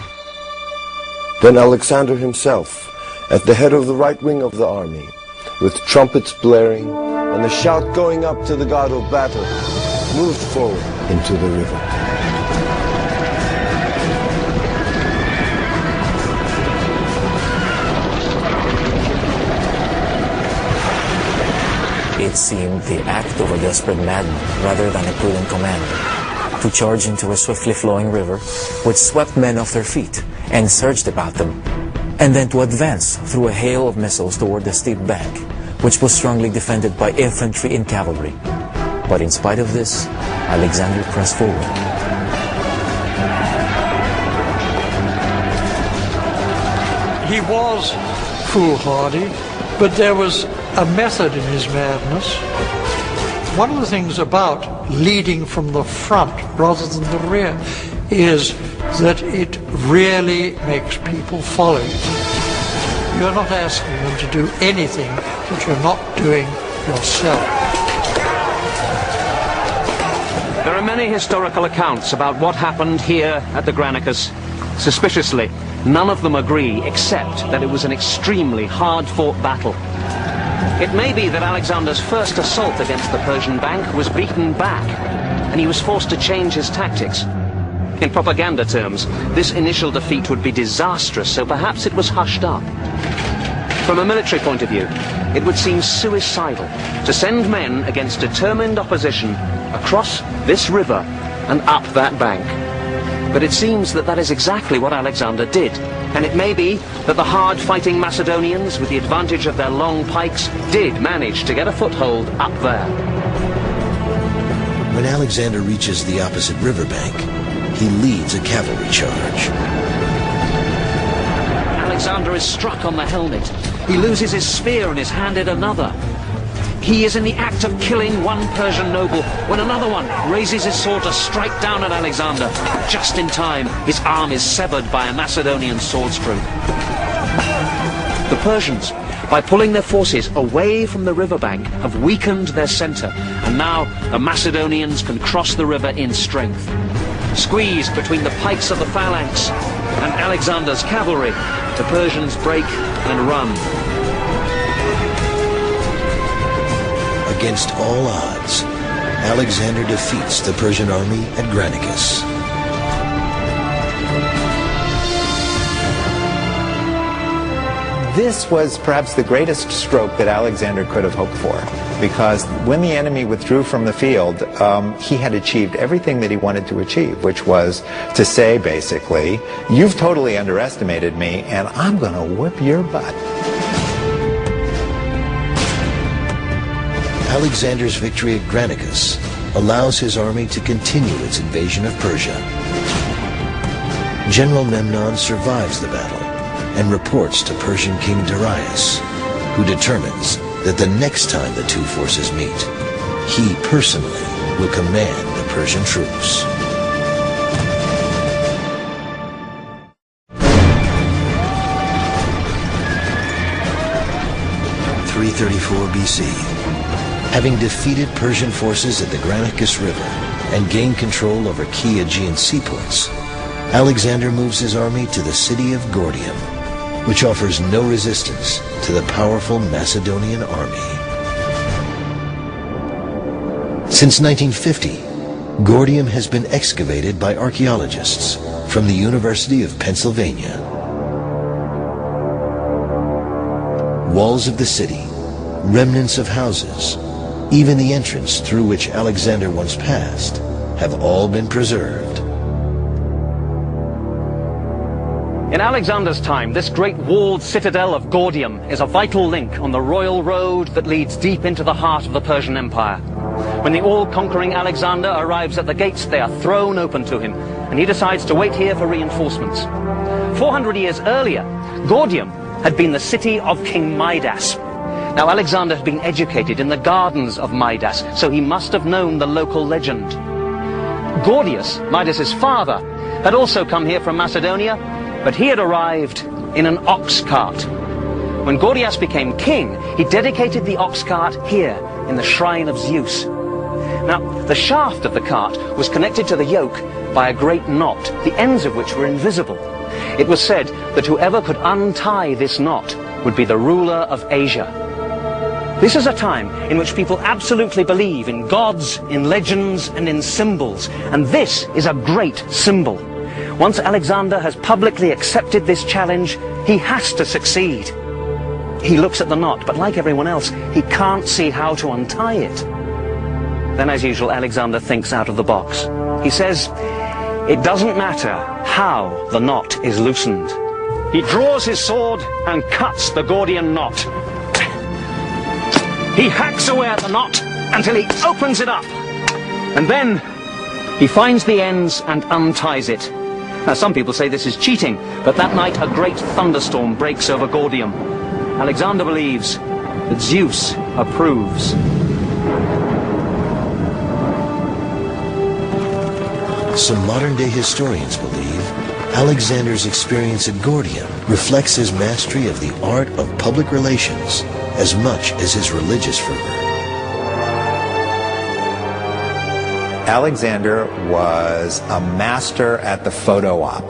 Then Alexander himself, at the head of the right wing of the army, with trumpets blaring and the shout going up to the god of battle, moved forward into the river. It seemed the act of a desperate madman rather than a prudent commander to charge into a swiftly flowing river which swept men off their feet and surged about them, and then to advance through a hail of missiles toward the steep bank, which was strongly defended by infantry and cavalry. But in spite of this, Alexander pressed forward. He was foolhardy, but there was a method in his madness. One of the things about leading from the front rather than the rear is that it really makes people follow you. You're not asking them to do anything that you're not doing yourself. There are many historical accounts about what happened here at the Granicus. Suspiciously, none of them agree except that it was an extremely hard-fought battle. It may be that Alexander's first assault against the Persian bank was beaten back, and he was forced to change his tactics. In propaganda terms, this initial defeat would be disastrous, so perhaps it was hushed up. From a military point of view, it would seem suicidal to send men against determined opposition across this river and up that bank. But it seems that that is exactly what Alexander did, and it may be that the hard-fighting Macedonians, with the advantage of their long pikes, did manage to get a foothold up there. When Alexander reaches the opposite riverbank, he leads a cavalry charge. Alexander is struck on the helmet. He loses his spear and is handed another. He is in the act of killing one Persian noble when another one raises his sword to strike down at Alexander. Just in time, his arm is severed by a Macedonian sword stroke. The Persians, by pulling their forces away from the riverbank, have weakened their center, and now the Macedonians can cross the river in strength. Squeezed between the pikes of the phalanx and Alexander's cavalry, the Persians break and run. Against all odds, Alexander defeats the Persian army at Granicus. This was perhaps the greatest stroke that Alexander could have hoped for, because when the enemy withdrew from the field, he had achieved everything that he wanted to achieve, which was to say, basically, you've totally underestimated me, and I'm going to whip your butt. Alexander's victory at Granicus allows his army to continue its invasion of Persia. General Memnon survives the battle and reports to Persian King Darius, who determines that the next time the two forces meet, he personally will command the Persian troops. In 334 BC, having defeated Persian forces at the Granicus River and gained control over key Aegean seaports, Alexander moves his army to the city of Gordium, which offers no resistance to the powerful Macedonian army. Since 1950, Gordium has been excavated by archaeologists from the University of Pennsylvania. Walls of the city, remnants of houses, even the entrance through which Alexander once passed, have all been preserved. In Alexander's time, this great walled citadel of Gordium is a vital link on the royal road that leads deep into the heart of the Persian Empire. When the all-conquering Alexander arrives at the gates, they are thrown open to him, and he decides to wait here for reinforcements. 400 years earlier, Gordium had been the city of King Midas. Now, Alexander had been educated in the gardens of Midas, so he must have known the local legend. Gordius, Midas's father, had also come here from Macedonia, but he had arrived in an ox cart. When Gordius became king, he dedicated the ox cart here in the shrine of Zeus. Now, the shaft of the cart was connected to the yoke by a great knot, the ends of which were invisible. It was said that whoever could untie this knot would be the ruler of Asia. This is a time in which people absolutely believe in gods, in legends, and in symbols, and this is a great symbol. Once Alexander has publicly accepted this challenge, he has to succeed. He looks at the knot, but like everyone else, he can't see how to untie it. Then, as usual, Alexander thinks out of the box. He says, it doesn't matter how the knot is loosened. He draws his sword and cuts the Gordian knot. He hacks away at the knot until he opens it up. And then he finds the ends and unties it. Now, some people say this is cheating, but that night a great thunderstorm breaks over Gordium. Alexander believes that Zeus approves. Some modern-day historians believe Alexander's experience at Gordium reflects his mastery of the art of public relations as much as his religious fervor. Alexander was a master at the photo op.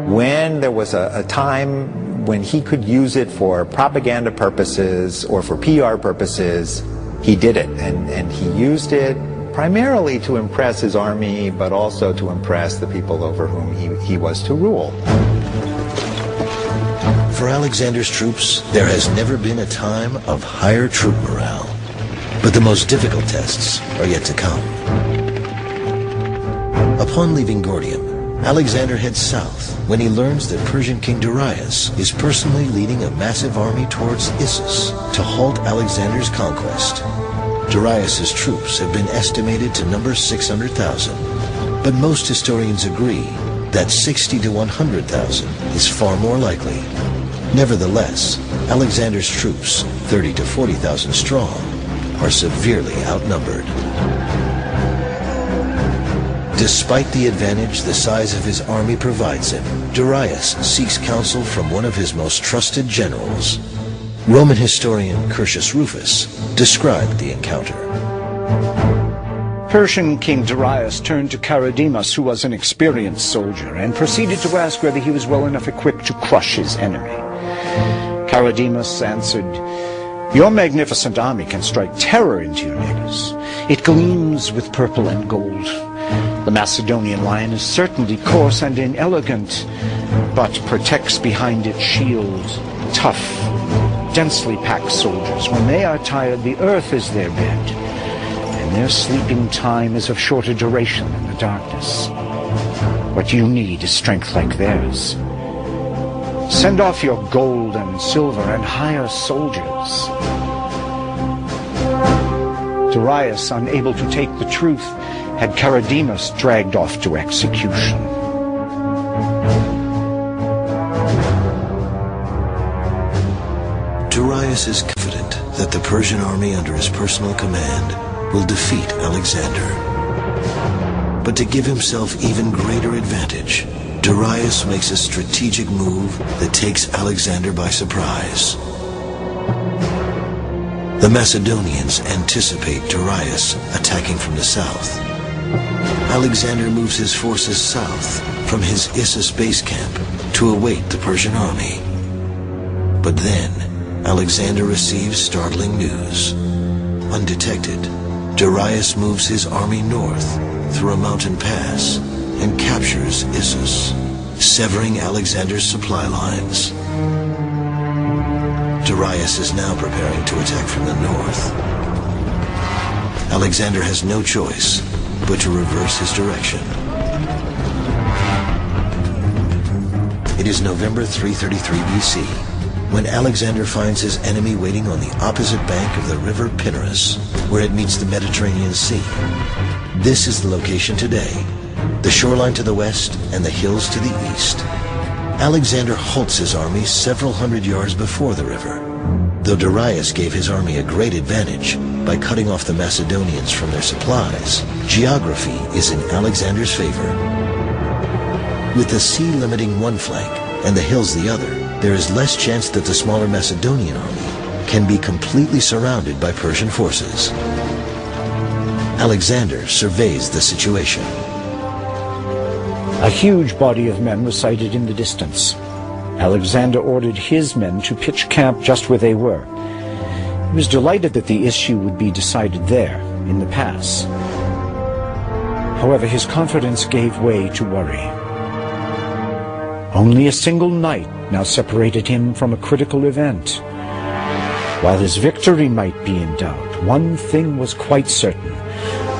When there was a time when he could use it for propaganda purposes or for PR purposes, he did it. And he used it primarily to impress his army, but also to impress the people over whom he was to rule. For Alexander's troops, there has never been a time of higher troop morale. But the most difficult tests are yet to come. Upon leaving Gordium, Alexander heads south when he learns that Persian King Darius is personally leading a massive army towards Issus to halt Alexander's conquest. Darius's troops have been estimated to number 600,000, but most historians agree that 60 to 100,000 is far more likely. Nevertheless, Alexander's troops, 30 to 40,000 strong, are severely outnumbered. Despite the advantage the size of his army provides him, Darius seeks counsel from one of his most trusted generals. Roman historian Curtius Rufus described the encounter. Persian King Darius turned to Charidemus, who was an experienced soldier, and proceeded to ask whether he was well enough equipped to crush his enemy. Charidemus answered, "Your magnificent army can strike terror into your neighbors. It gleams with purple and gold. The Macedonian lion is certainly coarse and inelegant, but protects behind its shield tough, densely packed soldiers. When they are tired, the earth is their bed, and their sleeping time is of shorter duration than the darkness. What you need is strength like theirs. Send off your gold and silver and hire soldiers." Darius, unable to take the truth, had Charidemus dragged off to execution. Darius is confident that the Persian army under his personal command will defeat Alexander. But to give himself even greater advantage, Darius makes a strategic move that takes Alexander by surprise. The Macedonians anticipate Darius attacking from the south. Alexander moves his forces south from his Issus base camp to await the Persian army. But then, Alexander receives startling news. Undetected, Darius moves his army north through a mountain pass and captures Issus, severing Alexander's supply lines. Darius is now preparing to attack from the north. Alexander has no choice but to reverse his direction. It is November 333 BC, when Alexander finds his enemy waiting on the opposite bank of the river Pinarus, where it meets the Mediterranean Sea. This is the location today, the shoreline to the west and the hills to the east. Alexander halts his army several hundred yards before the river, though Darius gave his army a great advantage by cutting off the Macedonians from their supplies. Geography is in Alexander's favor. With the sea limiting one flank and the hills the other, there is less chance that the smaller Macedonian army can be completely surrounded by Persian forces. Alexander surveys the situation. A huge body of men was sighted in the distance. Alexander ordered his men to pitch camp just where they were. He was delighted that the issue would be decided there, in the pass. However, his confidence gave way to worry. Only a single night now separated him from a critical event. While his victory might be in doubt, one thing was quite certain,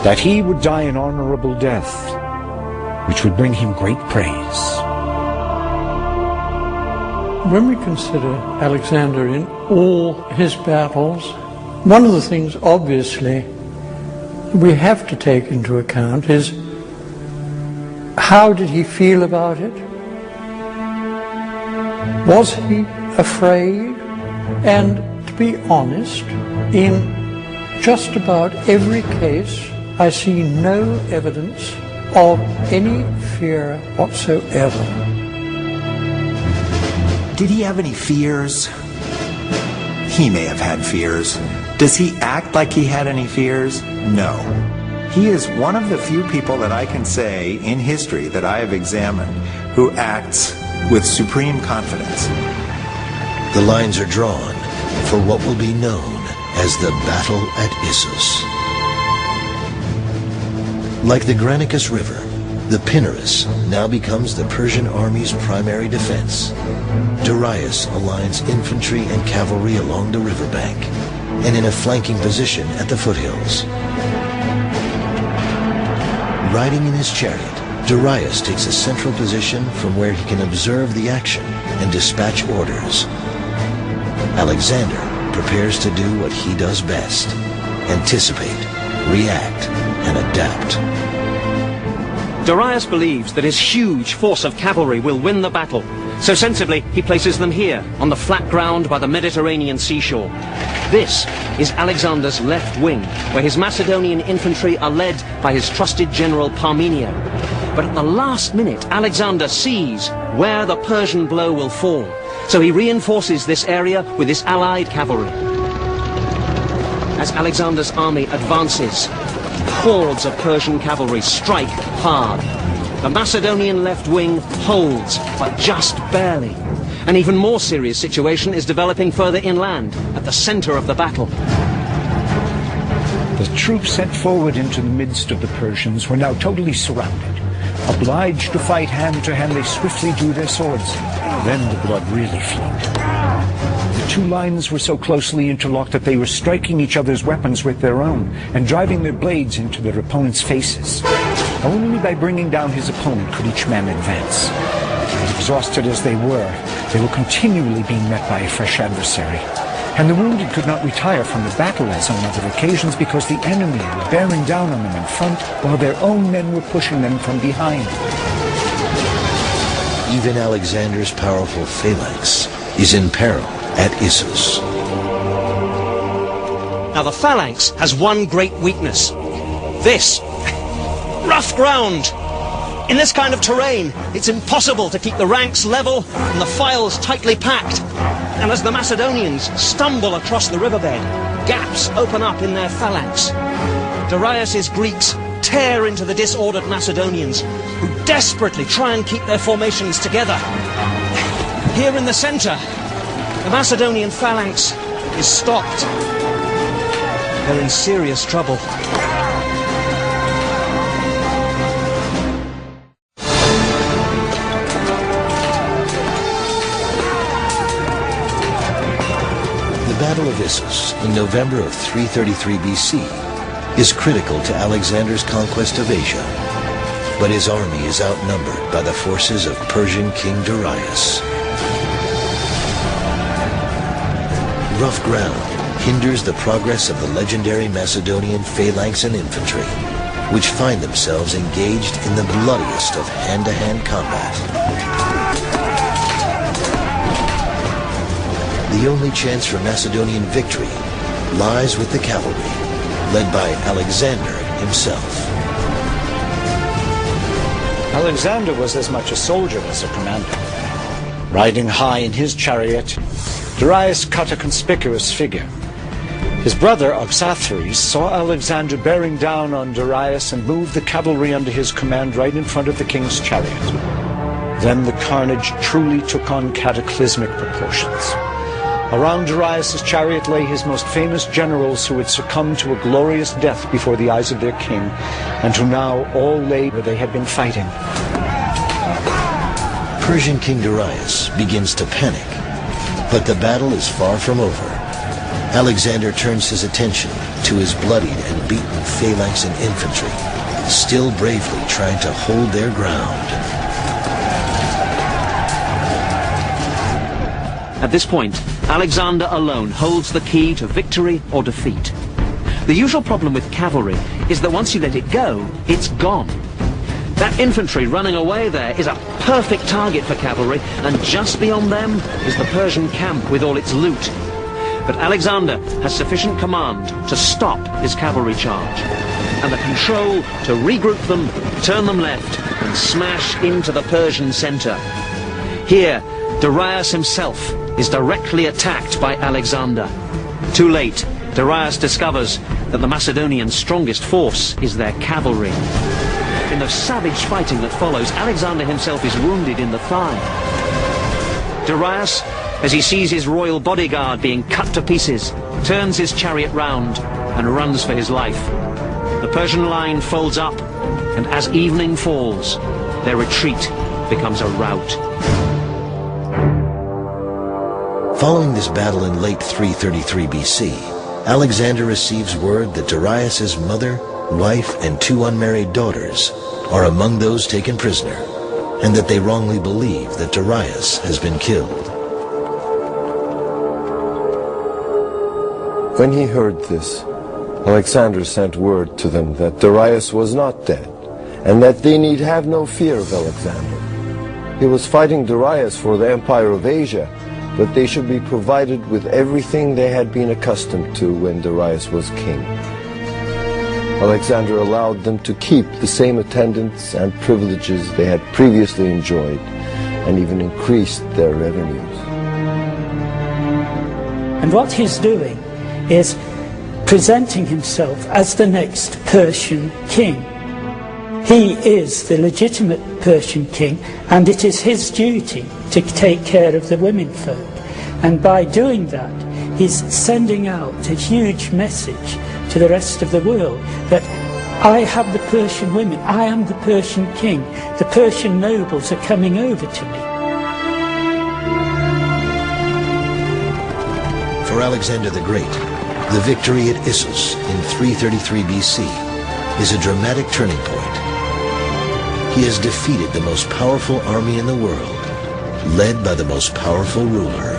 that he would die an honorable death, which would bring him great praise. When we consider Alexander in all his battles, one of the things obviously we have to take into account is how did he feel about it? Was he afraid? And to be honest, in just about every case, I see no evidence of any fear whatsoever. Did he have any fears? He may have had fears. Does he act like he had any fears? No. He is one of the few people that I can say in history that I have examined who acts with supreme confidence. The lines are drawn for what will be known as the Battle at Issus. Like the Granicus River, the Pinarus now becomes the Persian army's primary defense. Darius aligns infantry and cavalry along the riverbank and in a flanking position at the foothills. Riding in his chariot, Darius takes a central position from where he can observe the action and dispatch orders. Alexander prepares to do what he does best: anticipate, react, and adapt. Darius believes that his huge force of cavalry will win the battle, so sensibly he places them here, on the flat ground by the Mediterranean seashore. This is Alexander's left wing, where his Macedonian infantry are led by his trusted general Parmenio. But at the last minute, Alexander sees where the Persian blow will fall, so he reinforces this area with his allied cavalry. As Alexander's army advances, hordes of Persian cavalry strike hard. The Macedonian left wing holds, but just barely. An even more serious situation is developing further inland, at the center of the battle. The troops sent forward into the midst of the Persians were now totally surrounded. Obliged to fight hand to hand, they swiftly drew their swords. Then the blood really flowed. The two lines were so closely interlocked that they were striking each other's weapons with their own and driving their blades into their opponents' faces. Only by bringing down his opponent could each man advance. And exhausted as they were continually being met by a fresh adversary. And the wounded could not retire from the battle as on other occasions because the enemy were bearing down on them in front while their own men were pushing them from behind. Even Alexander's powerful phalanx is in peril at Issus. Now the phalanx has one great weakness. This rough ground. In this kind of terrain, it's impossible to keep the ranks level and the files tightly packed. And as the Macedonians stumble across the riverbed, gaps open up in their phalanx. Darius's Greeks tear into the disordered Macedonians, who desperately try and keep their formations together. Here in the center, the Macedonian phalanx is stopped. They're in serious trouble. The Battle of Issus in November of 333 BC is critical to Alexander's conquest of Asia, but his army is outnumbered by the forces of Persian King Darius. rough ground hinders the progress of the legendary Macedonian phalanx and infantry, which find themselves engaged in the bloodiest of hand-to-hand combat. The only chance for Macedonian victory lies with the cavalry, led by Alexander himself. Alexander was as much a soldier as a commander. Riding high in his chariot, Darius cut a conspicuous figure. His brother Oxatheres saw Alexander bearing down on Darius and moved the cavalry under his command right in front of the king's chariot. Then the carnage truly took on cataclysmic proportions. Around Darius' chariot lay his most famous generals who had succumbed to a glorious death before the eyes of their king, and who now all lay where they had been fighting. Persian King Darius begins to panic, but the battle is far from over. Alexander turns his attention to his bloodied and beaten phalanx and infantry, still bravely trying to hold their ground. At this point, Alexander alone holds the key to victory or defeat. The usual problem with cavalry is that once you let it go, it's gone. That infantry running away there is a perfect target for cavalry, and just beyond them is the Persian camp with all its loot. But Alexander has sufficient command to stop his cavalry charge, and the control to regroup them, turn them left, and smash into the Persian center. Here, Darius himself is directly attacked by Alexander. Too late, Darius discovers that the Macedonians' strongest force is their cavalry. In the savage fighting that follows, Alexander himself is wounded in the thigh. Darius, as he sees his royal bodyguard being cut to pieces, turns his chariot round and runs for his life. The Persian line folds up, and as evening falls, their retreat becomes a rout. Following this battle in late 333 BC, Alexander receives word that Darius' mother, wife, and 2 unmarried daughters are among those taken prisoner, and that they wrongly believe that Darius has been killed. When he heard this, Alexander sent word to them that Darius was not dead, and that they need have no fear of Alexander. He was fighting Darius for the empire of Asia, but they should be provided with everything they had been accustomed to when Darius was king. Alexander allowed them to keep the same attendants and privileges they had previously enjoyed, and even increased their revenues. And what he's doing is presenting himself as the next Persian king. He is the legitimate Persian king, and it is his duty to take care of the women folk. And by doing that, he's sending out a huge message to the rest of the world that I have the Persian women, I am the Persian king, the Persian nobles are coming over to me. For Alexander the Great, the victory at Issus in 333 BC is a dramatic turning point. He has defeated the most powerful army in the world, led by the most powerful ruler.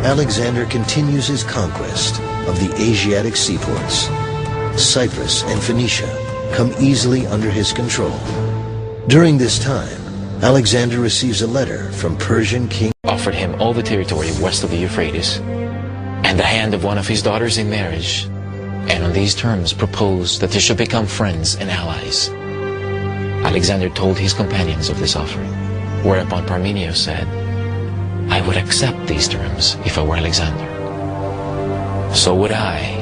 Alexander continues his conquest of the Asiatic seaports. Cyprus and Phoenicia come easily under his control. During this time, Alexander receives a letter from Persian king offered him all the territory west of the Euphrates and the hand of one of his daughters in marriage, and on these terms proposed that they should become friends and allies. Alexander told his companions of this offering, whereupon Parmenio said, I would accept these terms if I were Alexander. So would I,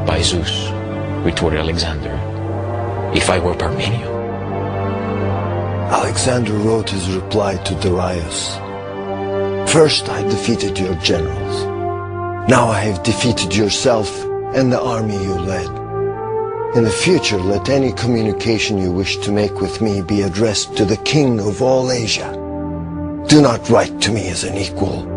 by Zeus, retorted Alexander, if I were Parmenio. Alexander wrote his reply to Darius. First I defeated your generals. Now I have defeated yourself and the army you led. In the future, let any communication you wish to make with me be addressed to the king of all Asia. Do not write to me as an equal.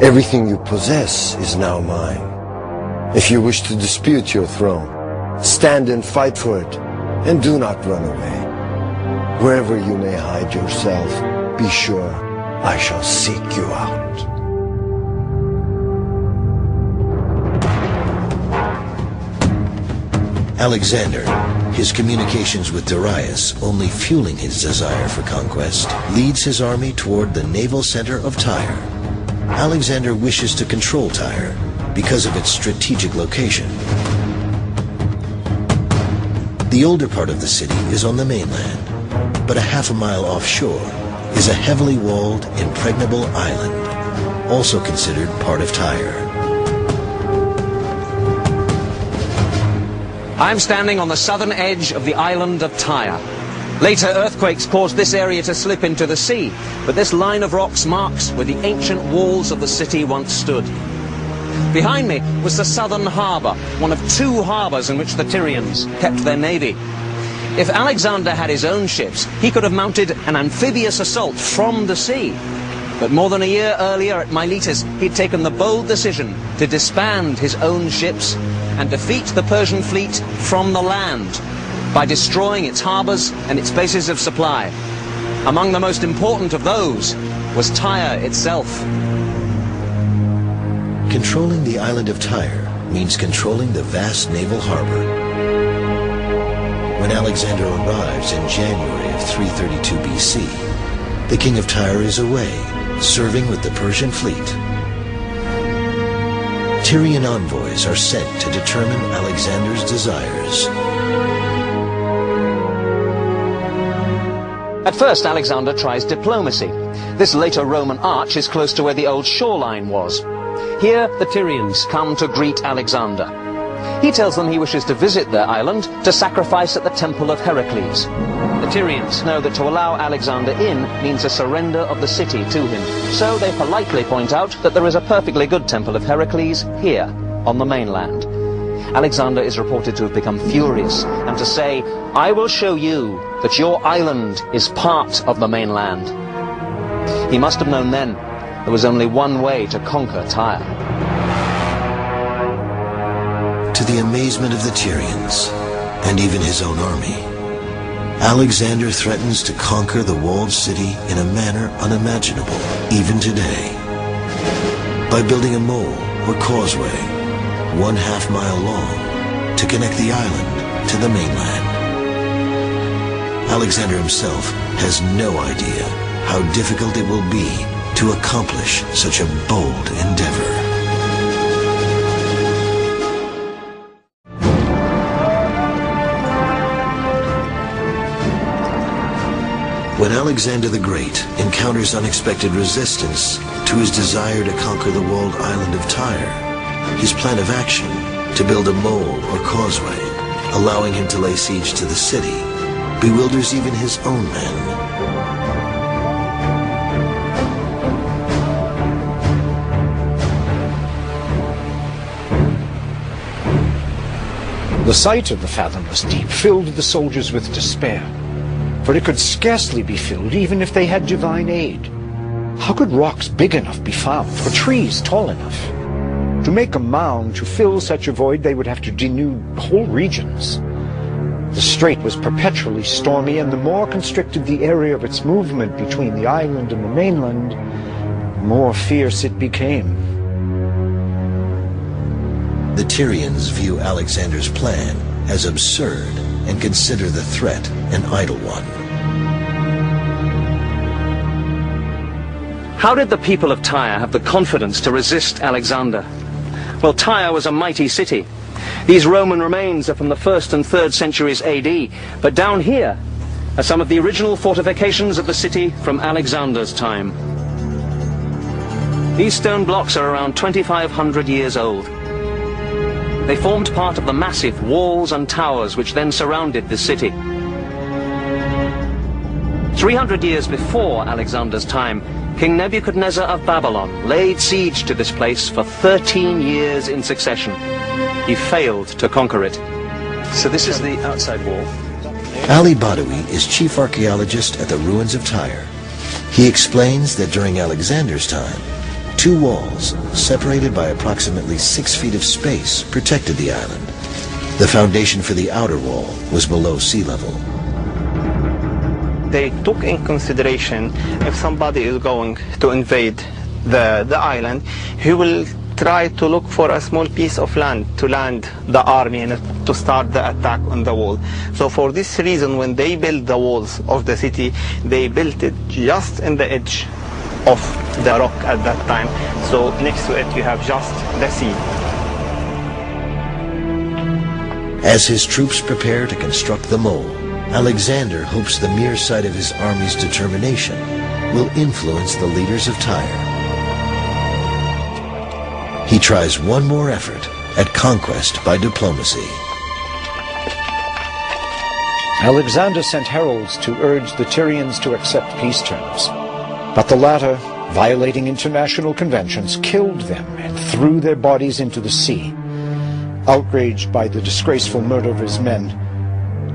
Everything you possess is now mine. If you wish to dispute your throne, stand and fight for it, and do not run away. Wherever you may hide yourself, be sure I shall seek you out. Alexander, his communications with Darius only fueling his desire for conquest, leads his army toward the naval center of Tyre. Alexander wishes to control Tyre because of its strategic location. The older part of the city is on the mainland, but a half a mile offshore is a heavily walled, impregnable island, also considered part of Tyre. I'm standing on the southern edge of the island of Tyre. Later earthquakes caused this area to slip into the sea, but this line of rocks marks where the ancient walls of the city once stood. Behind me was the southern harbour, one of two harbours in which the Tyrians kept their navy. If Alexander had his own ships, he could have mounted an amphibious assault from the sea. But more than a year earlier at Miletus, he'd taken the bold decision to disband his own ships and defeat the Persian fleet from the land by destroying its harbours and its bases of supply. Among the most important of those was Tyre itself. Controlling the island of Tyre means controlling the vast naval harbor. When Alexander arrives in January of 332 BC, the king of Tyre is away, serving with the Persian fleet. Tyrian envoys are sent to determine Alexander's desires. At first, Alexander tries diplomacy. This later Roman arch is close to where the old shoreline was. Here, the Tyrians come to greet Alexander. He tells them he wishes to visit their island to sacrifice at the temple of Heracles. The Tyrians know that to allow Alexander in means a surrender of the city to him, so they politely point out that there is a perfectly good temple of Heracles here, on the mainland. Alexander is reported to have become furious and to say, "I will show you that your island is part of the mainland." He must have known then there was only one way to conquer Tyre. To the amazement of the Tyrians, and even his own army, Alexander threatens to conquer the walled city in a manner unimaginable, even today. By building a mole or causeway, 1/2 mile long, to connect the island to the mainland. Alexander himself has no idea how difficult it will be to accomplish such a bold endeavor. When Alexander the Great encounters unexpected resistance to his desire to conquer the walled island of Tyre, his plan of action to build a mole or causeway, allowing him to lay siege to the city, bewilders even his own men. The sight of the fathomless deep filled the soldiers with despair, for it could scarcely be filled even if they had divine aid. How could rocks big enough be found, or trees tall enough? To make a mound to fill such a void, they would have to denude whole regions. The strait was perpetually stormy, and the more constricted the area of its movement between the island and the mainland, the more fierce it became. The Tyrians view Alexander's plan as absurd and consider the threat an idle one. How did the people of Tyre have the confidence to resist Alexander? Well, Tyre was a mighty city. These Roman remains are from the 1st and 3rd centuries AD, but down here are some of the original fortifications of the city from Alexander's time. These stone blocks are around 2,500 years old. They formed part of the massive walls and towers which then surrounded the city. 300 years before Alexander's time, King Nebuchadnezzar of Babylon laid siege to this place for 13 years in succession. He failed to conquer it. So this is the outside wall. Ali Badawi is chief archaeologist at the ruins of Tyre. He explains that during Alexander's time, 2 walls, separated by approximately 6 feet of space, protected the island. The foundation for the outer wall was below sea level. They took in consideration if somebody is going to invade the island, he will tried to look for a small piece of land to land the army and to start the attack on the wall. So for this reason, when they built the walls of the city, they built it just in the edge of the rock at that time. So next to it you have just the sea. As his troops prepare to construct the mole, Alexander hopes the mere sight of his army's determination will influence the leaders of Tyre. He tries one more effort at conquest by diplomacy. Alexander sent heralds to urge the Tyrians to accept peace terms. But the latter, violating international conventions, killed them and threw their bodies into the sea. Outraged by the disgraceful murder of his men,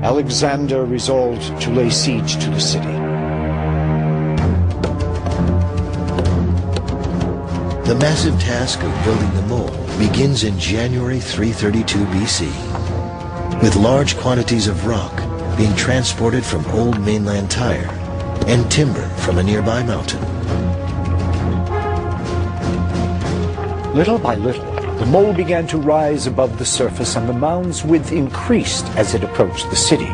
Alexander resolved to lay siege to the city. The massive task of building the mole begins in January 332 BC, with large quantities of rock being transported from old mainland Tyre and timber from a nearby mountain. Little by little, the mole began to rise above the surface and the mound's width increased as it approached the city.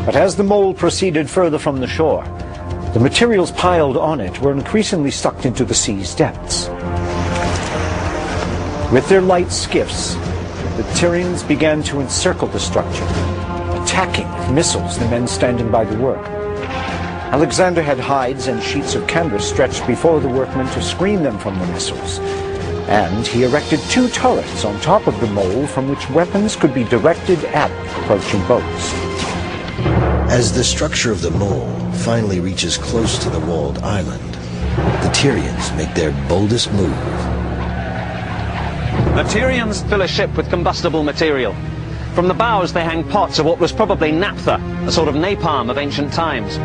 But as the mole proceeded further from the shore, the materials piled on it were increasingly sucked into the sea's depths. With their light skiffs, the Tyrians began to encircle the structure, attacking with missiles the men standing by the work. Alexander had hides and sheets of canvas stretched before the workmen to screen them from the missiles. And he erected 2 turrets on top of the mole from which weapons could be directed at approaching boats. As the structure of the mole finally reaches close to the walled island, the Tyrians make their boldest move. The Tyrians fill a ship with combustible material. From the bows they hang pots of what was probably naphtha, a sort of napalm of ancient times.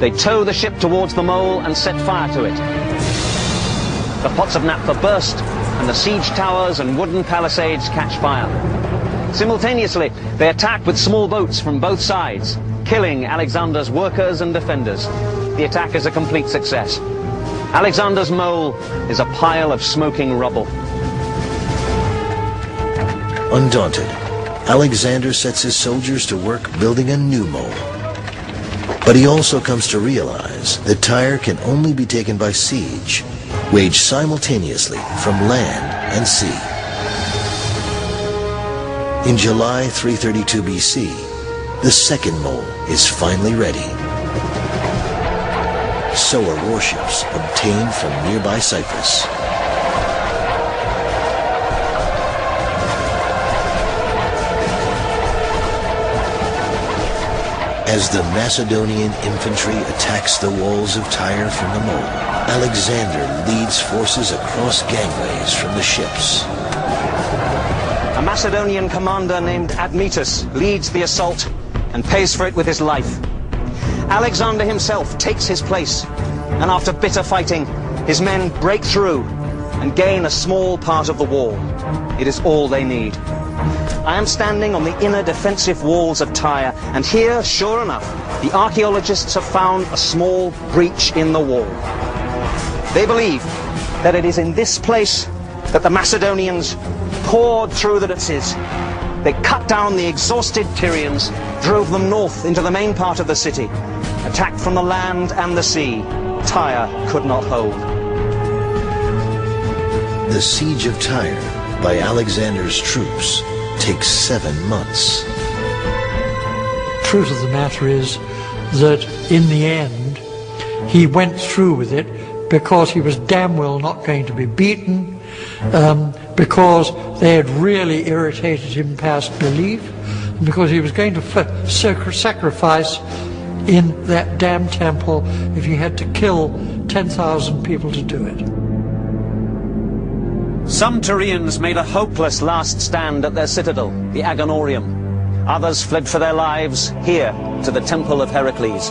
They tow the ship towards the mole and set fire to it. The pots of naphtha burst, and the siege towers and wooden palisades catch fire. Simultaneously, they attack with small boats from both sides, killing Alexander's workers and defenders. The attack is a complete success. Alexander's mole is a pile of smoking rubble. Undaunted, Alexander sets his soldiers to work building a new mole. But he also comes to realize that Tyre can only be taken by siege, waged simultaneously from land and sea. In July 332 BC, the second mole is finally ready. So are warships obtained from nearby Cyprus. As the Macedonian infantry attacks the walls of Tyre from the mole, Alexander leads forces across gangways from the ships. A Macedonian commander named Admetus leads the assault and pays for it with his life. Alexander himself takes his place, and after bitter fighting, his men break through and gain a small part of the wall. It is all they need. I am standing on the inner defensive walls of Tyre, and here, sure enough, the archaeologists have found a small breach in the wall. They believe that it is in this place that the Macedonians poured through the defences. They cut down the exhausted Tyrians, drove them north into the main part of the city. Attacked from the land and the sea, Tyre could not hold. The siege of Tyre by Alexander's troops takes 7 months. Truth of the matter is that in the end he went through with it because he was damn well not going to be beaten, because they had really irritated him past belief, and because he was going to sacrifice in that damn temple if he had to kill 10,000 people to do it. Some Tyrians made a hopeless last stand at their citadel, the Agonorium. Others fled for their lives here to the Temple of Heracles.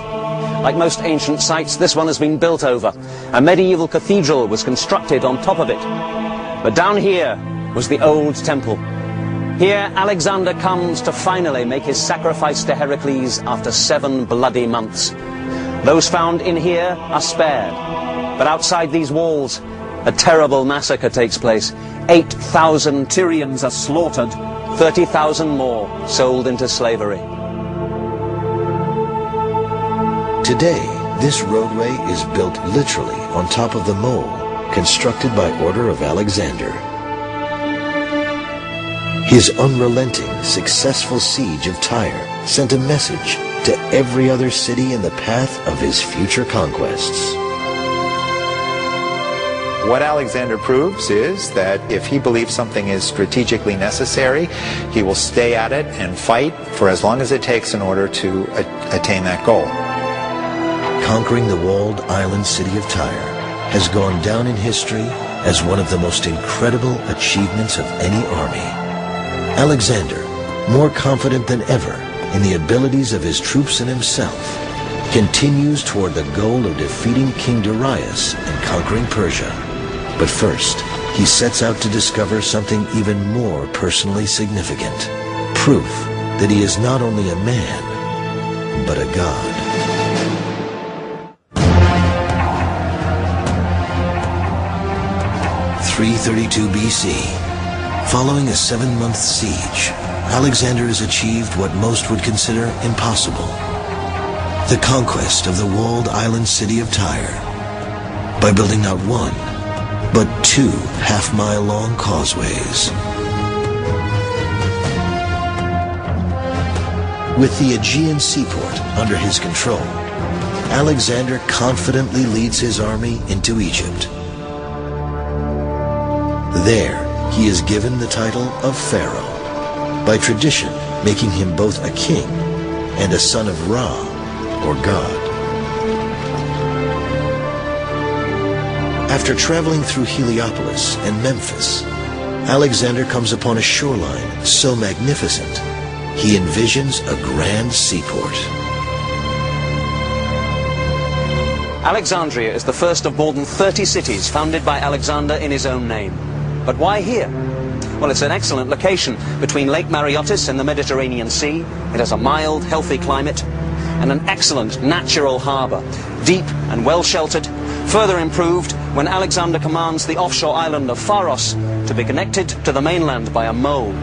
Like most ancient sites, this one has been built over. A medieval cathedral was constructed on top of it. But down here was the old temple. Here Alexander comes to finally make his sacrifice to Heracles after 7 bloody months. Those found in here are spared. But outside these walls, a terrible massacre takes place. 8,000 Tyrians are slaughtered, 30,000 more sold into slavery. Today, this roadway is built literally on top of the mole, constructed by order of Alexander. His unrelenting, successful siege of Tyre sent a message to every other city in the path of his future conquests. What Alexander proves is that if he believes something is strategically necessary, he will stay at it and fight for as long as it takes in order to attain that goal. Conquering the walled island city of Tyre has gone down in history as one of the most incredible achievements of any army. Alexander, more confident than ever in the abilities of his troops and himself, continues toward the goal of defeating King Darius and conquering Persia. But first, he sets out to discover something even more personally significant. Proof that he is not only a man, but a god. 332 BC. Following a 7-month siege, Alexander has achieved what most would consider impossible: the conquest of the walled island city of Tyre, by building not one, but 2 half-mile-long causeways. With the Aegean seaport under his control, Alexander confidently leads his army into Egypt. There, he is given the title of Pharaoh, by tradition making him both a king and a son of Ra, or God. After traveling through Heliopolis and Memphis, Alexander comes upon a shoreline so magnificent, he envisions a grand seaport. Alexandria is the first of more than 30 cities founded by Alexander in his own name. But why here? Well, it's an excellent location between Lake Mareotis and the Mediterranean Sea. It has a mild, healthy climate and an excellent natural harbour, deep and well sheltered, further improved when Alexander commands the offshore island of Pharos to be connected to the mainland by a mole.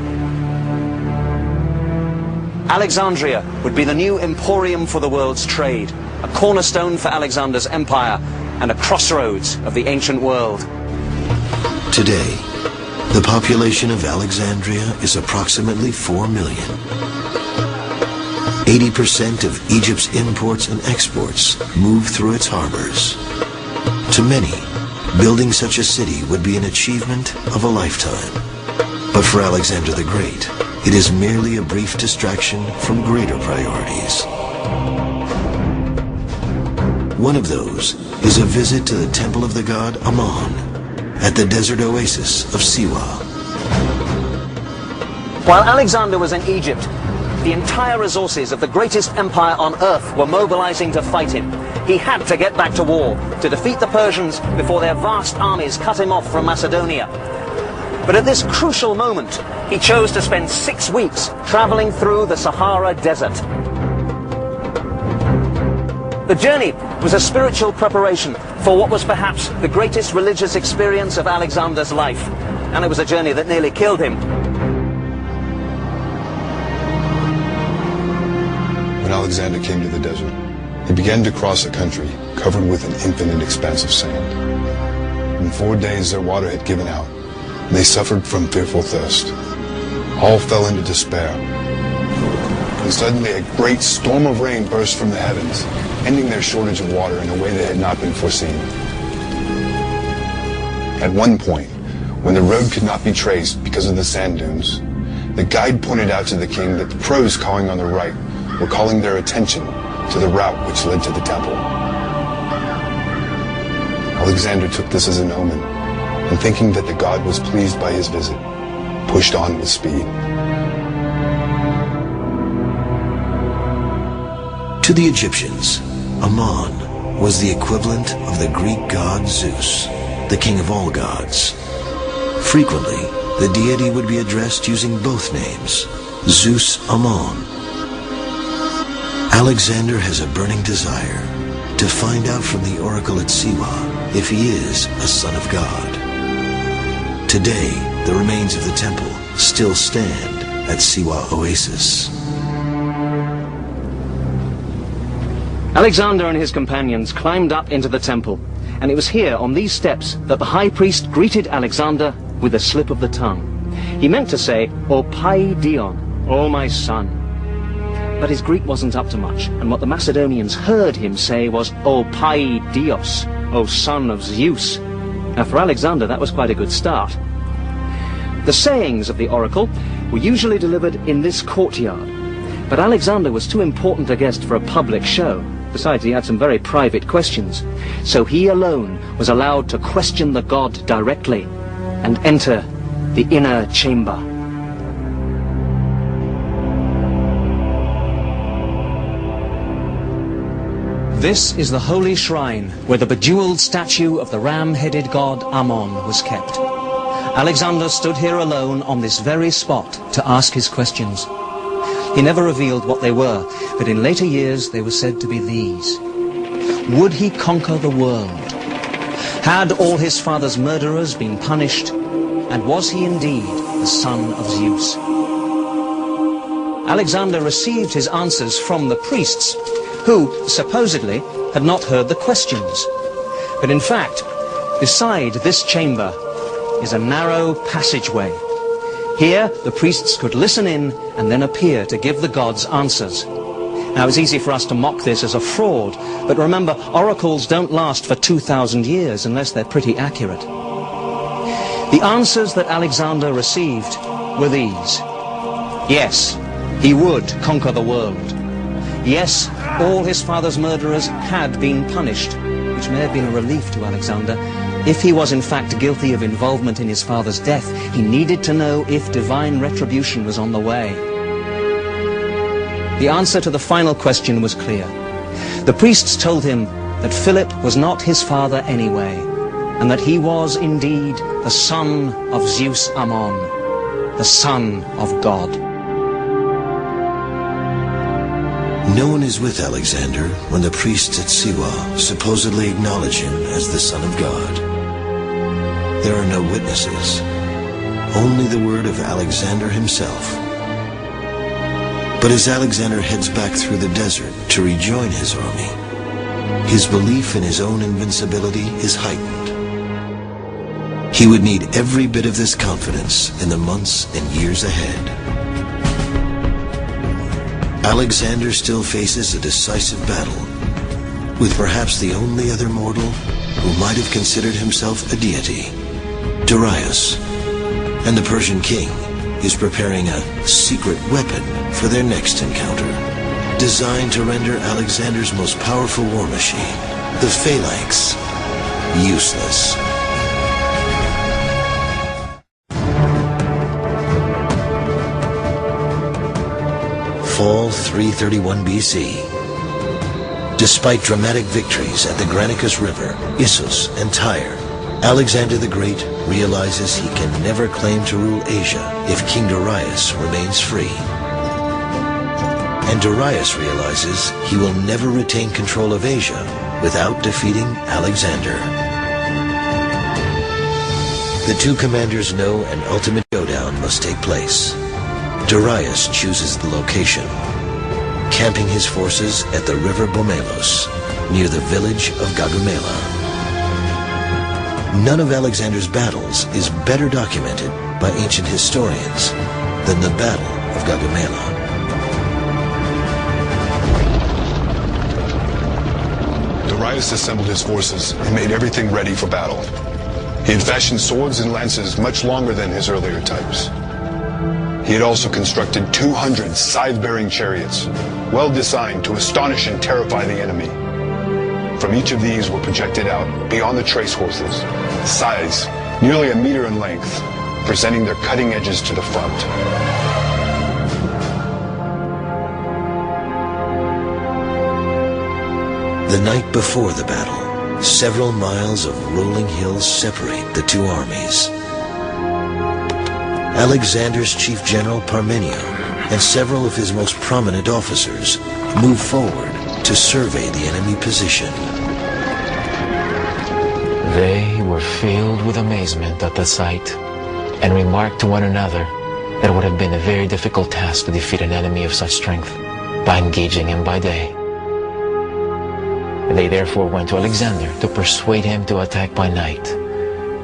Alexandria would be the new emporium for the world's trade, a cornerstone for Alexander's empire, and a crossroads of the ancient world. Today, the population of Alexandria is approximately 4 million. 80% of Egypt's imports and exports move through its harbors. To many, building such a city would be an achievement of a lifetime. But for Alexander the Great, it is merely a brief distraction from greater priorities. One of those is a visit to the temple of the god Ammon at the desert oasis of Siwa. While Alexander was in Egypt, the entire resources of the greatest empire on earth were mobilizing to fight him. He had to get back to war, to defeat the Persians before their vast armies cut him off from Macedonia. But at this crucial moment, he chose to spend 6 weeks traveling through the Sahara Desert. The journey was a spiritual preparation for what was perhaps the greatest religious experience of Alexander's life, and it was a journey that nearly killed him. When Alexander came to the desert, he began to cross a country covered with an infinite expanse of sand. In 4 days their water had given out, and they suffered from fearful thirst. All fell into despair. And suddenly a great storm of rain burst from the heavens, ending their shortage of water in a way that had not been foreseen. At one point, when the road could not be traced because of the sand dunes, the guide pointed out to the king that the crows cawing on the right were calling their attention to the route which led to the temple. Alexander took this as an omen, and thinking that the god was pleased by his visit, pushed on with speed. To the Egyptians, Ammon was the equivalent of the Greek god Zeus, the king of all gods. Frequently, the deity would be addressed using both names, Zeus Ammon. Alexander has a burning desire to find out from the oracle at Siwa if he is a son of God. Today, the remains of the temple still stand at Siwa Oasis. Alexander and his companions climbed up into the temple, and it was here on these steps that the high priest greeted Alexander with a slip of the tongue. He meant to say, "O Pai Dion, O my son." But his Greek wasn't up to much, and what the Macedonians heard him say was, "O Pai Dios, O son of Zeus." Now for Alexander that was quite a good start. The sayings of the oracle were usually delivered in this courtyard, but Alexander was too important a guest for a public show. Besides, he had some very private questions, so he alone was allowed to question the god directly and enter the inner chamber. This is the holy shrine where the bejeweled statue of the ram-headed god Ammon was kept. Alexander stood here alone on this very spot to ask his questions. He never revealed what they were, but in later years they were said to be these. Would he conquer the world? Had all his father's murderers been punished? And was he indeed the son of Zeus? Alexander received his answers from the priests, who, supposedly, had not heard the questions. But in fact, beside this chamber is a narrow passageway. Here, the priests could listen in and then appear to give the gods answers. Now, it's easy for us to mock this as a fraud, but remember, oracles don't last for 2,000 years unless they're pretty accurate. The answers that Alexander received were these. Yes, he would conquer the world. Yes, all his father's murderers had been punished, which may have been a relief to Alexander. If he was in fact guilty of involvement in his father's death, he needed to know if divine retribution was on the way. The answer to the final question was clear. The priests told him that Philip was not his father anyway, and that he was indeed the son of Zeus Ammon, the son of God. No one is with Alexander when the priests at Siwa supposedly acknowledge him as the Son of God. There are no witnesses, only the word of Alexander himself. But as Alexander heads back through the desert to rejoin his army, his belief in his own invincibility is heightened. He would need every bit of this confidence in the months and years ahead. Alexander still faces a decisive battle with perhaps the only other mortal who might have considered himself a deity, Darius, and the Persian king is preparing a secret weapon for their next encounter, designed to render Alexander's most powerful war machine, the phalanx, useless. Fall 331 BC. Despite dramatic victories at the Granicus River, Issus, and Tyre, Alexander the Great realizes he can never claim to rule Asia if King Darius remains free. And Darius realizes he will never retain control of Asia without defeating Alexander. The two commanders know an ultimate showdown must take place. Darius chooses the location, camping his forces at the river Bomelos, near the village of Gaugamela. None of Alexander's battles is better documented by ancient historians than the Battle of Gaugamela. Darius assembled his forces and made everything ready for battle. He had fashioned swords and lances much longer than his earlier types. He had also constructed 200 scythe-bearing chariots, well designed to astonish and terrify the enemy. From each of these were projected out, beyond the trace horses, scythes nearly a meter in length, presenting their cutting edges to the front. The night before the battle, several miles of rolling hills separate the two armies. Alexander's chief general Parmenio and several of his most prominent officers move forward to survey the enemy position. They were filled with amazement at the sight. and remarked to one another that it would have been a very difficult task to defeat an enemy of such strength by engaging him by day. They therefore went to Alexander to persuade him to attack by night,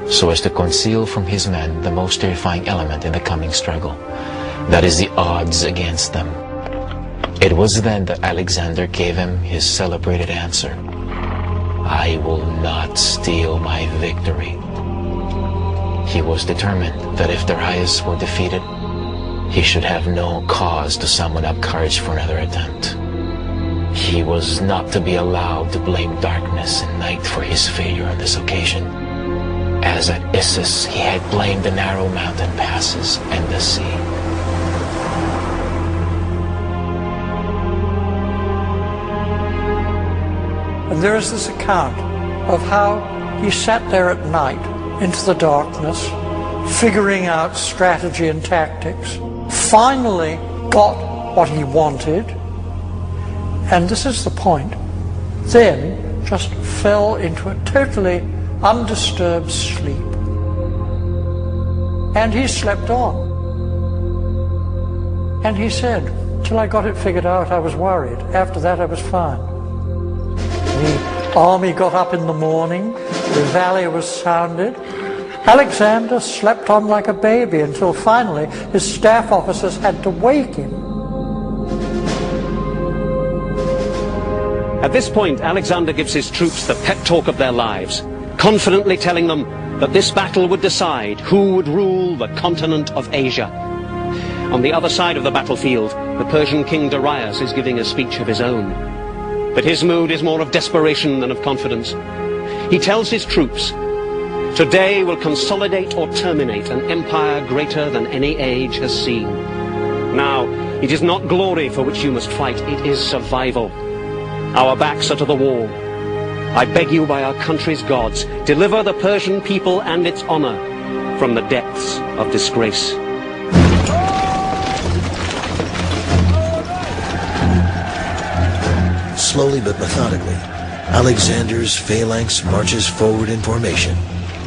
so as to conceal from his men the most terrifying element in the coming struggle, that is, the odds against them. It was then that Alexander gave him his celebrated answer: "I will not steal my victory." He was determined that if Darius were defeated, he should have no cause to summon up courage for another attempt. He was not to be allowed to blame darkness and night for his failure on this occasion, as at Issus he had blamed the narrow mountain passes and the sea. And there is this account of how he sat there at night into the darkness, figuring out strategy and tactics, finally got what he wanted, and this is the point, then just fell into a totally undisturbed sleep. And he slept on. And he said, "Till I got it figured out, I was worried. After that, I was fine." The army got up in the morning, the valley was sounded. Alexander slept on like a baby until finally his staff officers had to wake him. At this point, Alexander gives his troops the pep talk of their lives, confidently telling them that this battle would decide who would rule the continent of Asia. On the other side of the battlefield, the Persian king Darius is giving a speech of his own. But his mood is more of desperation than of confidence. He tells his troops, "Today will consolidate or terminate an empire greater than any age has seen. Now, it is not glory for which you must fight, it is survival. Our backs are to the wall. I beg you by our country's gods, deliver the Persian people and its honor from the depths of disgrace." Slowly but methodically, Alexander's phalanx marches forward in formation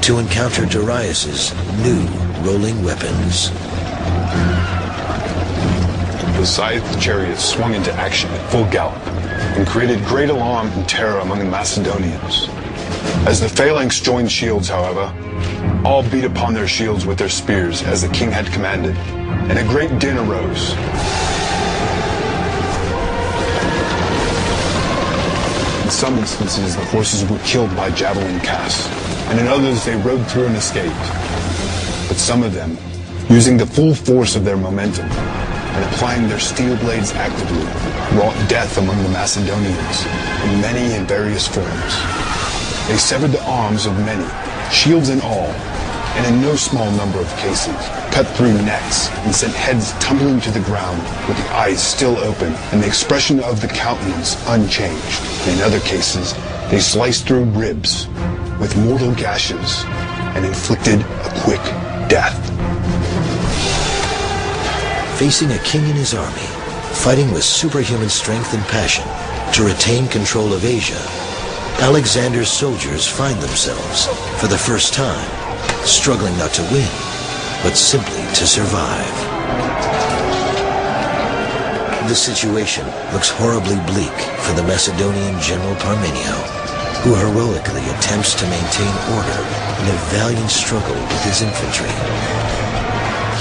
to encounter Darius's new rolling weapons. The scythed chariots swung into action at full gallop and created great alarm and terror among the Macedonians. As the phalanx joined shields, however, all beat upon their shields with their spears as the king had commanded, and a great din arose. In some instances, the horses were killed by javelin casts, and in others they rode through and escaped. But some of them, using the full force of their momentum and applying their steel blades actively, wrought death among the Macedonians in many and various forms. They severed the arms of many, shields and all, and in no small number of cases, cut through necks and sent heads tumbling to the ground with the eyes still open and the expression of the countenance unchanged. And in other cases, they sliced through ribs with mortal gashes and inflicted a quick death. Facing a king and his army, fighting with superhuman strength and passion to retain control of Asia, Alexander's soldiers find themselves, for the first time, struggling not to win, but simply to survive. The situation looks horribly bleak for the Macedonian general Parmenio, who heroically attempts to maintain order in a valiant struggle with his infantry.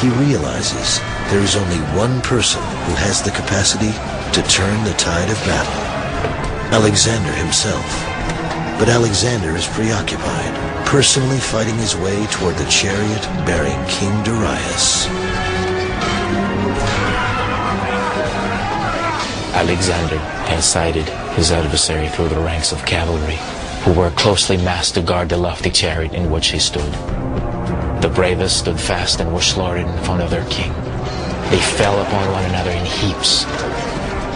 He realizes there is only one person who has the capacity to turn the tide of battle: Alexander himself. But Alexander is preoccupied, personally fighting his way toward the chariot bearing King Darius. Alexander had sighted his adversary through the ranks of cavalry, who were closely massed to guard the lofty chariot in which he stood. The bravest stood fast and were slaughtered in front of their king. They fell upon one another in heaps.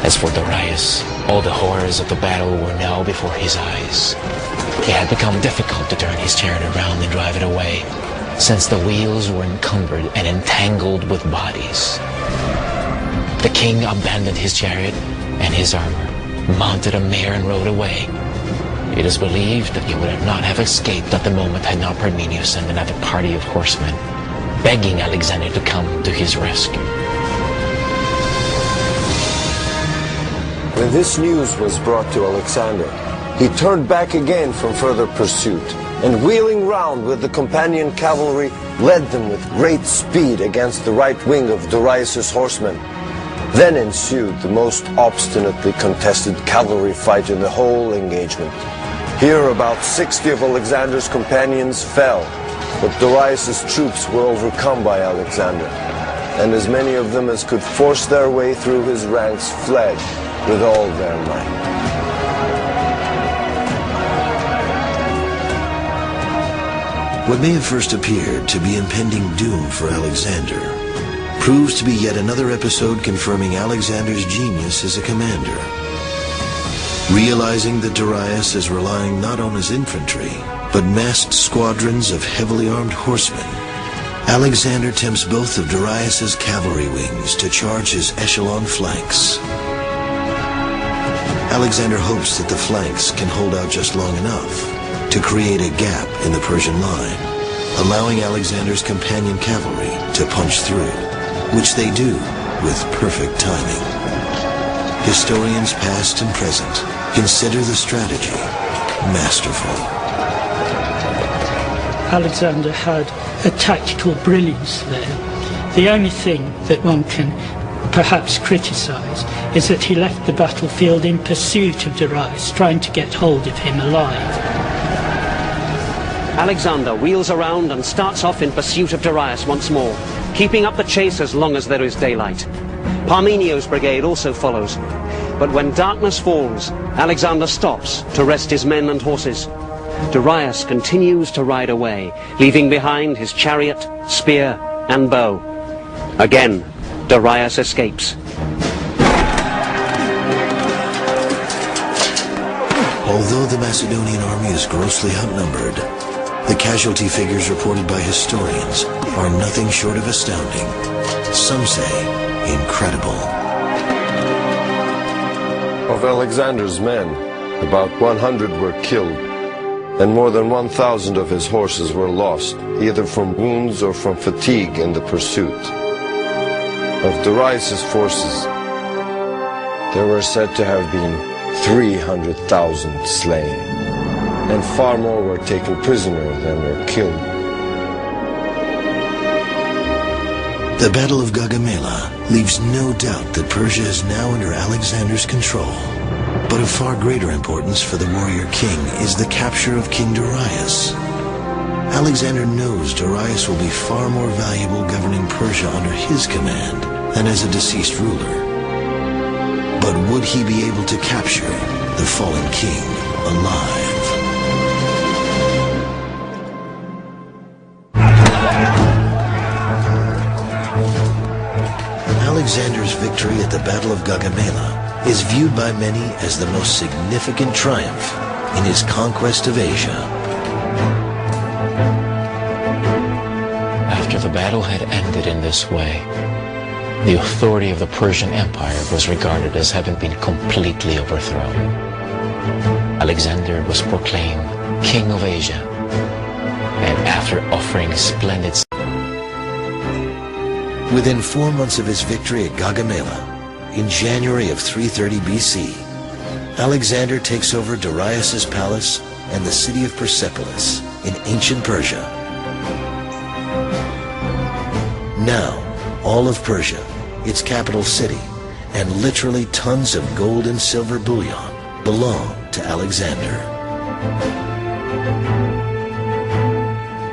As for Darius, all the horrors of the battle were now before his eyes. It had become difficult to turn his chariot around and drive it away, since the wheels were encumbered and entangled with bodies. The king abandoned his chariot and his armor, mounted a mare and rode away. It is believed that he would not have escaped at the moment had not Parmenius and another party of horsemen begging Alexander to come to his rescue. When this news was brought to Alexander, he turned back again from further pursuit, and wheeling round with the companion cavalry, led them with great speed against the right wing of Darius' horsemen. Then ensued the most obstinately contested cavalry fight in the whole engagement. Here about 60 of Alexander's companions fell, but Darius' troops were overcome by Alexander, and as many of them as could force their way through his ranks fled with all their might. What may have first appeared to be impending doom for Alexander proves to be yet another episode confirming Alexander's genius as a commander. Realizing that Darius is relying not on his infantry, but massed squadrons of heavily armed horsemen, Alexander tempts both of Darius' cavalry wings to charge his echelon flanks. Alexander hopes that the flanks can hold out just long enough to create a gap in the Persian line, allowing Alexander's companion cavalry to punch through, which they do with perfect timing. Historians past and present consider the strategy masterful. Alexander had a tactical brilliance there. The only thing that one can perhaps criticise is that he left the battlefield in pursuit of Darius, trying to get hold of him alive. Alexander wheels around and starts off in pursuit of Darius once more, keeping up the chase as long as there is daylight. Parmenio's brigade also follows, but when darkness falls, Alexander stops to rest his men and horses. Darius continues to ride away, leaving behind his chariot, spear, and bow. Again, Darius escapes. Although the Macedonian army is grossly outnumbered, the casualty figures reported by historians are nothing short of astounding. Some say incredible. Of Alexander's men, about 100 were killed, and more than 1,000 of his horses were lost, either from wounds or from fatigue in the pursuit. Of Darius' forces, there were said to have been 300,000 slain, and far more were taken prisoner than were killed. The Battle of Gaugamela leaves no doubt that Persia is now under Alexander's control. But of far greater importance for the warrior king is the capture of King Darius. Alexander knows Darius will be far more valuable governing Persia under his command than as a deceased ruler. But would he be able to capture the fallen king alive? Alexander's victory at the Battle of Gaugamela is viewed by many as the most significant triumph in his conquest of Asia. After the battle had ended in this way, the authority of the Persian Empire was regarded as having been completely overthrown. Alexander was proclaimed King of Asia, and after offering splendid... Within 4 months of his victory at Gaugamela, in January of 330 BC, Alexander takes over Darius' palace and the city of Persepolis in ancient Persia. Now, all of Persia, its capital city, and literally tons of gold and silver bullion belong to Alexander.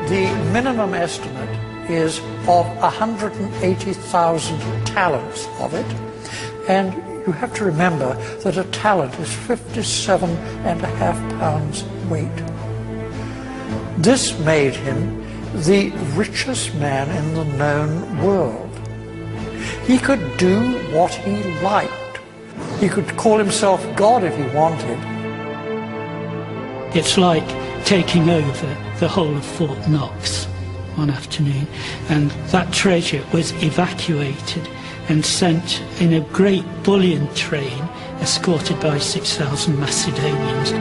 The minimum estimate is of 180,000 talents of it. And you have to remember that a talent is 57.5 pounds weight. This made him the richest man in the known world. He could do what he liked. He could call himself God if he wanted. It's like taking over the whole of Fort Knox one afternoon, and that treasure was evacuated and sent in a great bullion train escorted by 6,000 Macedonians.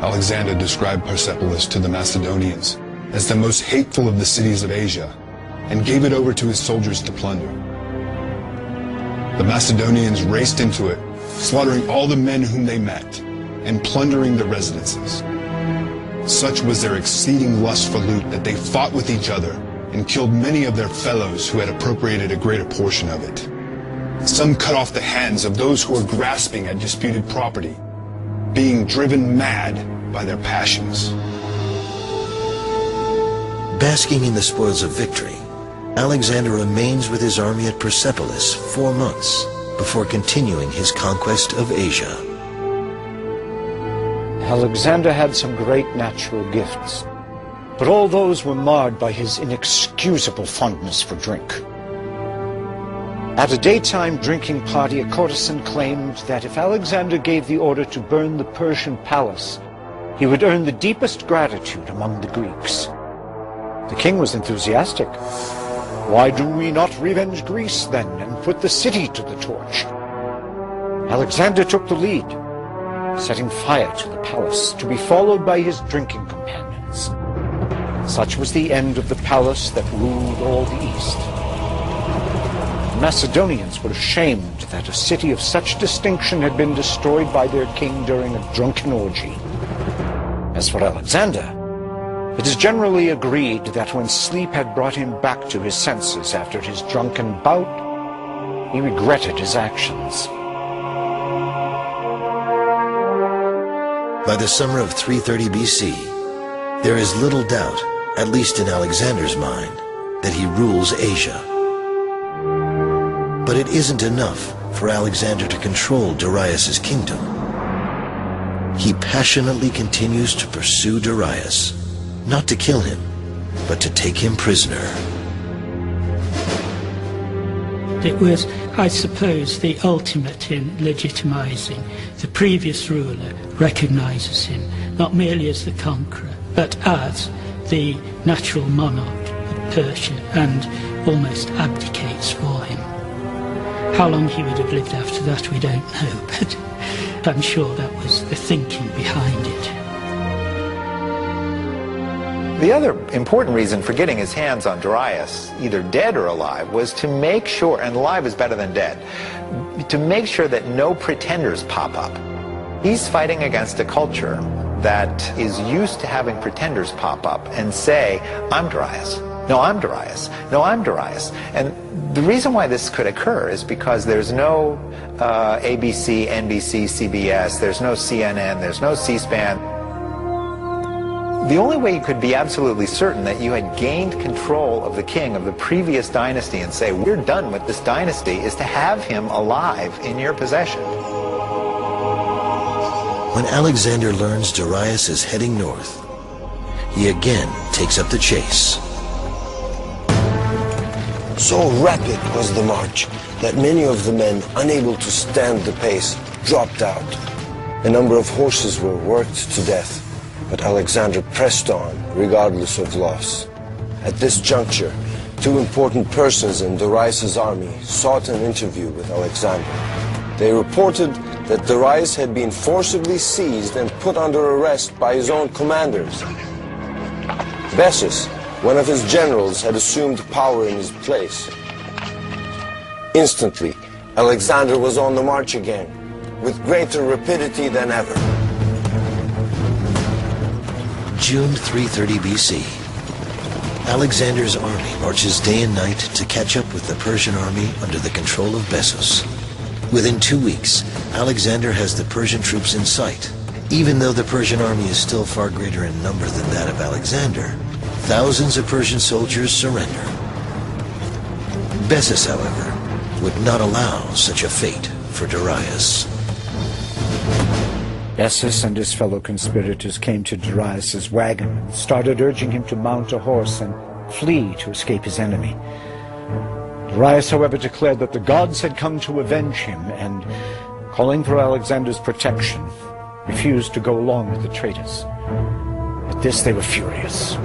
Alexander described Persepolis to the Macedonians as the most hateful of the cities of Asia and gave it over to his soldiers to plunder. The Macedonians raced into it, slaughtering all the men whom they met and plundering the residences. Such was their exceeding lust for loot that they fought with each other and killed many of their fellows who had appropriated a greater portion of it. Some cut off the hands of those who were grasping at disputed property, being driven mad by their passions. Basking in the spoils of victory, Alexander remains with his army at Persepolis 4 months before continuing his conquest of Asia. Alexander had some great natural gifts, but all those were marred by his inexcusable fondness for drink. At a daytime drinking party, a courtesan claimed that if Alexander gave the order to burn the Persian palace, he would earn the deepest gratitude among the Greeks. The king was enthusiastic. "Why do we not revenge Greece, then, and put the city to the torch?" Alexander took the lead, setting fire to the palace, to be followed by his drinking companions. Such was the end of the palace that ruled all the East. The Macedonians were ashamed that a city of such distinction had been destroyed by their king during a drunken orgy. As for Alexander, it is generally agreed that when sleep had brought him back to his senses after his drunken bout, he regretted his actions. By the summer of 330 BC, there is little doubt, at least in Alexander's mind, that he rules Asia. But it isn't enough for Alexander to control Darius's kingdom. He passionately continues to pursue Darius, not to kill him, but to take him prisoner. It was, I suppose, the ultimate in legitimizing. The previous ruler recognizes him not merely as the conqueror, but as the natural monarch of Persia, and almost abdicates for him. How long he would have lived after that we don't know, but I'm sure that was the thinking behind it. The other important reason for getting his hands on Darius, either dead or alive, was to make sure, and alive is better than dead, to make sure that no pretenders pop up. He's fighting against a culture that is used to having pretenders pop up and say, "I'm Darius. No, I'm Darius. No, I'm Darius." And the reason why this could occur is because there's no ABC, NBC, CBS, there's no CNN, there's no C-SPAN. The only way you could be absolutely certain that you had gained control of the king of the previous dynasty and say, "We're done with this dynasty," is to have him alive in your possession. When Alexander learns Darius is heading north, he again takes up the chase. So rapid was the march that many of the men, unable to stand the pace, dropped out. A number of horses were worked to death, but Alexander pressed on, regardless of loss. At this juncture, 2 important persons in Darius's army sought an interview with Alexander. They reported that Darius had been forcibly seized and put under arrest by his own commanders. Bessus, one of his generals, had assumed power in his place. Instantly, Alexander was on the march again, with greater rapidity than ever. June 330 BC. Alexander's army marches day and night to catch up with the Persian army under the control of Bessus. Within 2 weeks, Alexander has the Persian troops in sight. Even though the Persian army is still far greater in number than that of Alexander, thousands of Persian soldiers surrender. Bessus, however, would not allow such a fate for Darius. Bessus and his fellow conspirators came to Darius's wagon and started urging him to mount a horse and flee to escape his enemy. Darius, however, declared that the gods had come to avenge him and, calling for Alexander's protection, refused to go along with the traitors. At this they were furious.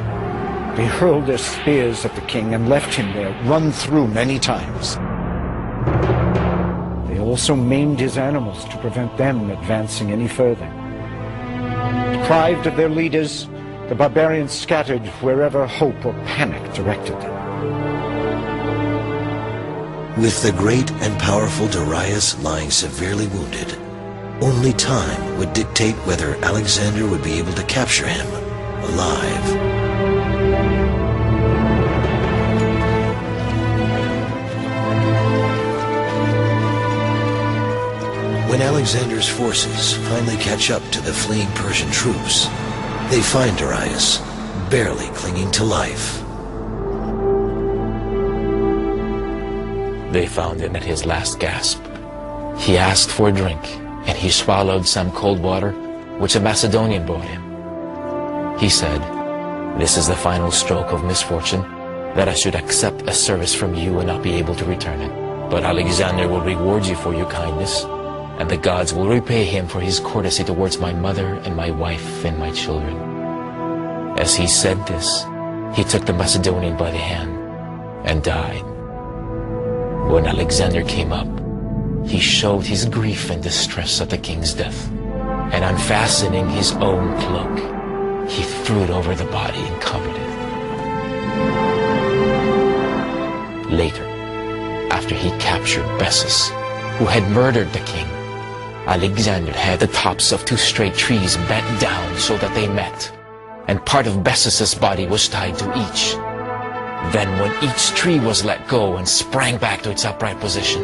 They hurled their spears at the king and left him there, run through many times. They also maimed his animals to prevent them advancing any further. Deprived of their leaders, the barbarians scattered wherever hope or panic directed them. With the great and powerful Darius lying severely wounded, only time would dictate whether Alexander would be able to capture him alive. When Alexander's forces finally catch up to the fleeing Persian troops, they find Darius barely clinging to life. They found him at his last gasp. He asked for a drink, and he swallowed some cold water, which a Macedonian brought him. He said, "This is the final stroke of misfortune, that I should accept a service from you and not be able to return it. But Alexander will reward you for your kindness, and the gods will repay him for his courtesy towards my mother and my wife and my children." As he said this, he took the Macedonian by the hand and died. When Alexander came up, he showed his grief and distress at the king's death, and unfastening his own cloak, he threw it over the body and covered it. Later, after he captured Bessus, who had murdered the king, Alexander had the tops of 2 straight trees bent down so that they met, and part of Bessus's body was tied to each. Then when each tree was let go and sprang back to its upright position,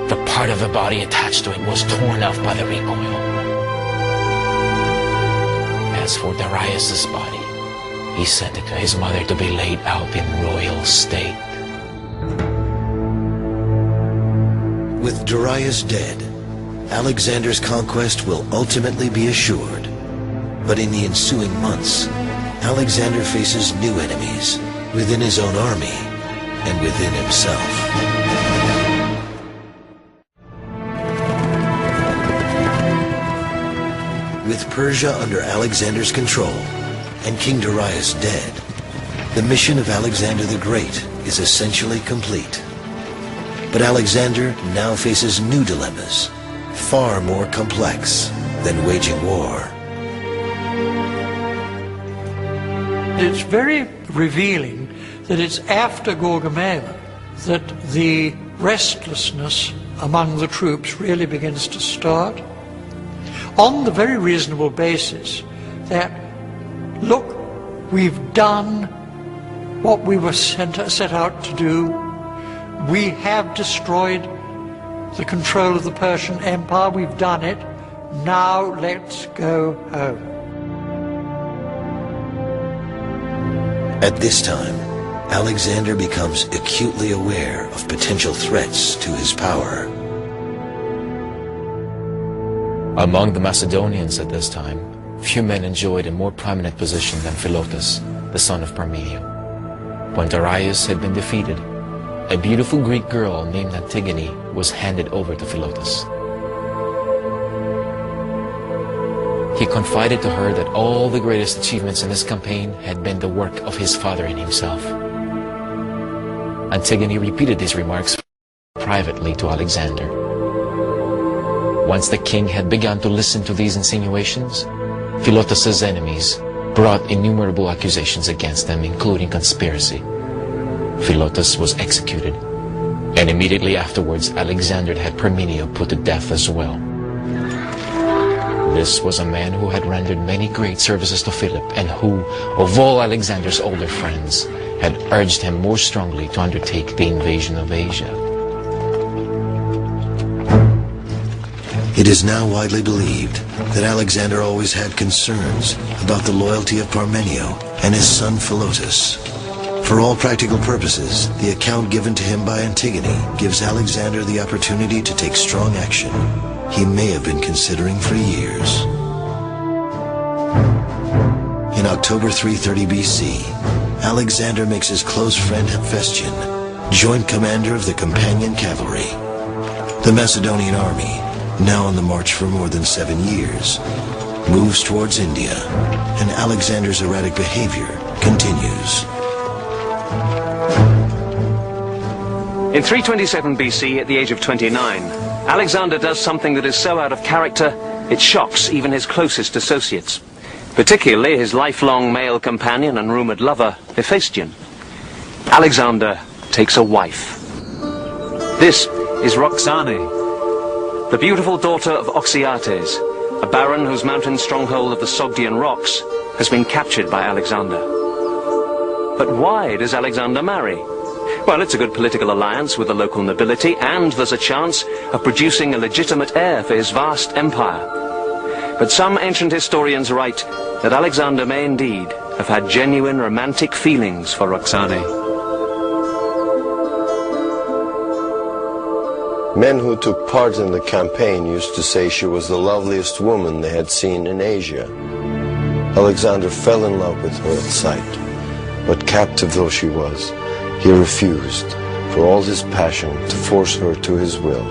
the part of the body attached to it was torn off by the recoil. As for Darius's body, he sent it to his mother to be laid out in royal state. With Darius dead, Alexander's conquest will ultimately be assured. But in the ensuing months, Alexander faces new enemies within his own army and within himself. With Persia under Alexander's control and King Darius dead, the mission of Alexander the Great is essentially complete. But Alexander now faces new dilemmas, far more complex than waging war. It's very revealing that it's after Gaugamela that the restlessness among the troops really begins to start, on the very reasonable basis that, look, we've done what we were set out to do. We have destroyed the control of the Persian Empire. We've done it. Now let's go home. At this time, Alexander becomes acutely aware of potential threats to his power. Among the Macedonians at this time, few men enjoyed a more prominent position than Philotas, the son of Parmenio. When Darius had been defeated, a beautiful Greek girl named Antigone was handed over to Philotas. He confided to her that all the greatest achievements in this campaign had been the work of his father and himself. Antigone repeated these remarks privately to Alexander. Once the king had begun to listen to these insinuations, Philotas's enemies brought innumerable accusations against them, including conspiracy. Philotas was executed, and immediately afterwards Alexander had Parmenio put to death as well. This was a man who had rendered many great services to Philip, and who, of all Alexander's older friends, had urged him more strongly to undertake the invasion of Asia. It is now widely believed that Alexander always had concerns about the loyalty of Parmenio and his son Philotas. For all practical purposes, the account given to him by Antigone gives Alexander the opportunity to take strong action he may have been considering for years. In October 330 BC, Alexander makes his close friend Hephaestion joint commander of the Companion Cavalry. The Macedonian army, now on the march for more than 7 years, moves towards India, and Alexander's erratic behavior continues. In 327 BC, at the age of 29, Alexander does something that is so out of character, it shocks even his closest associates. particularly his lifelong male companion and rumoured lover, Hephaestion. Alexander takes a wife. This is Roxane, the beautiful daughter of Oxyates, a baron whose mountain stronghold of the Sogdian rocks has been captured by Alexander. But why does Alexander marry? Well, it's a good political alliance with the local nobility, and there's a chance of producing a legitimate heir for his vast empire. But some ancient historians write that Alexander may indeed have had genuine romantic feelings for Roxane. Men who took part in the campaign used to say she was the loveliest woman they had seen in Asia. Alexander fell in love with her at sight, but captive though she was, he refused, for all his passion, to force her to his will,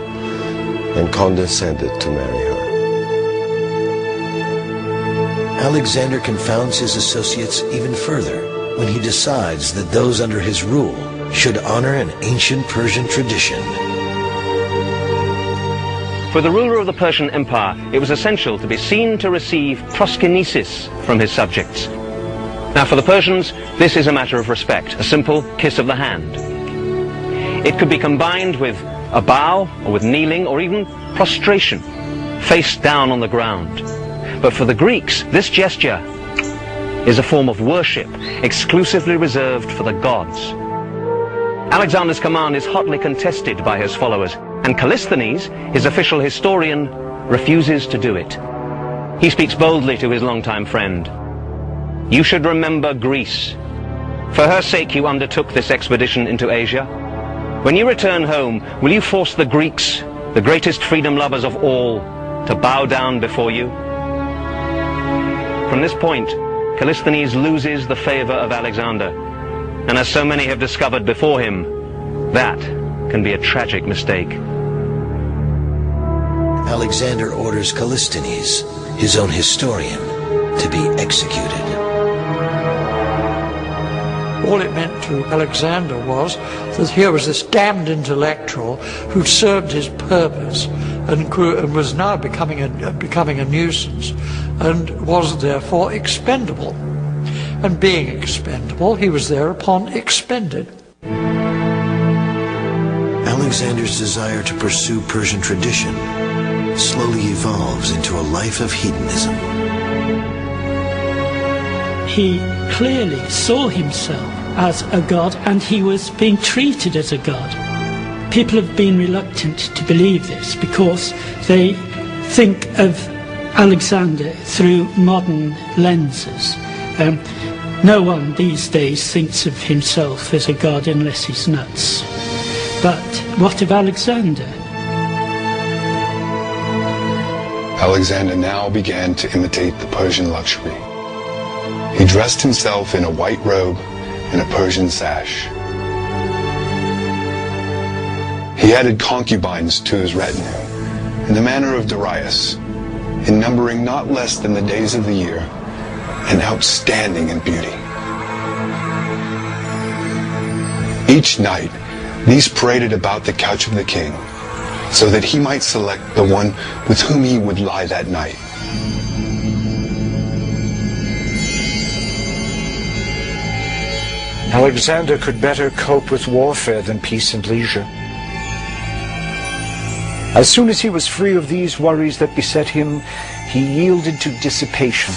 and condescended to marry her. Alexander confounds his associates even further when he decides that those under his rule should honor an ancient Persian tradition. For the ruler of the Persian Empire, it was essential to be seen to receive proskinesis from his subjects. Now, for the Persians, this is a matter of respect, a simple kiss of the hand. It could be combined with a bow, or with kneeling, or even prostration, face down on the ground. But for the Greeks, this gesture is a form of worship exclusively reserved for the gods. Alexander's command is hotly contested by his followers, and Callisthenes, his official historian, refuses to do it. He speaks boldly to his longtime friend. You should remember Greece. For her sake you undertook this expedition into Asia. When you return home, will you force the Greeks, the greatest freedom lovers of all, to bow down before you? From this point, Callisthenes loses the favor of Alexander, and as so many have discovered before him, that can be a tragic mistake. Alexander orders Callisthenes, his own historian, to be executed. All it meant to Alexander was that here was this damned intellectual who served his purpose and was now becoming a nuisance and was therefore expendable. And being expendable, he was thereupon expended. Alexander's desire to pursue Persian tradition slowly evolves into a life of hedonism. He clearly saw himself as a god, and he was being treated as a god. People have been reluctant to believe this because they think of Alexander through modern lenses. No one these days thinks of himself as a god unless he's nuts. But what of Alexander? Alexander now began to imitate the Persian luxury. He dressed himself in a white robe and a Persian sash. He added concubines to his retinue in the manner of Darius, in numbering not less than the days of the year and outstanding in beauty. Each night, these paraded about the couch of the king, so that he might select the one with whom he would lie that night. Alexander could better cope with warfare than peace and leisure. As soon as he was free of these worries that beset him, he yielded to dissipation,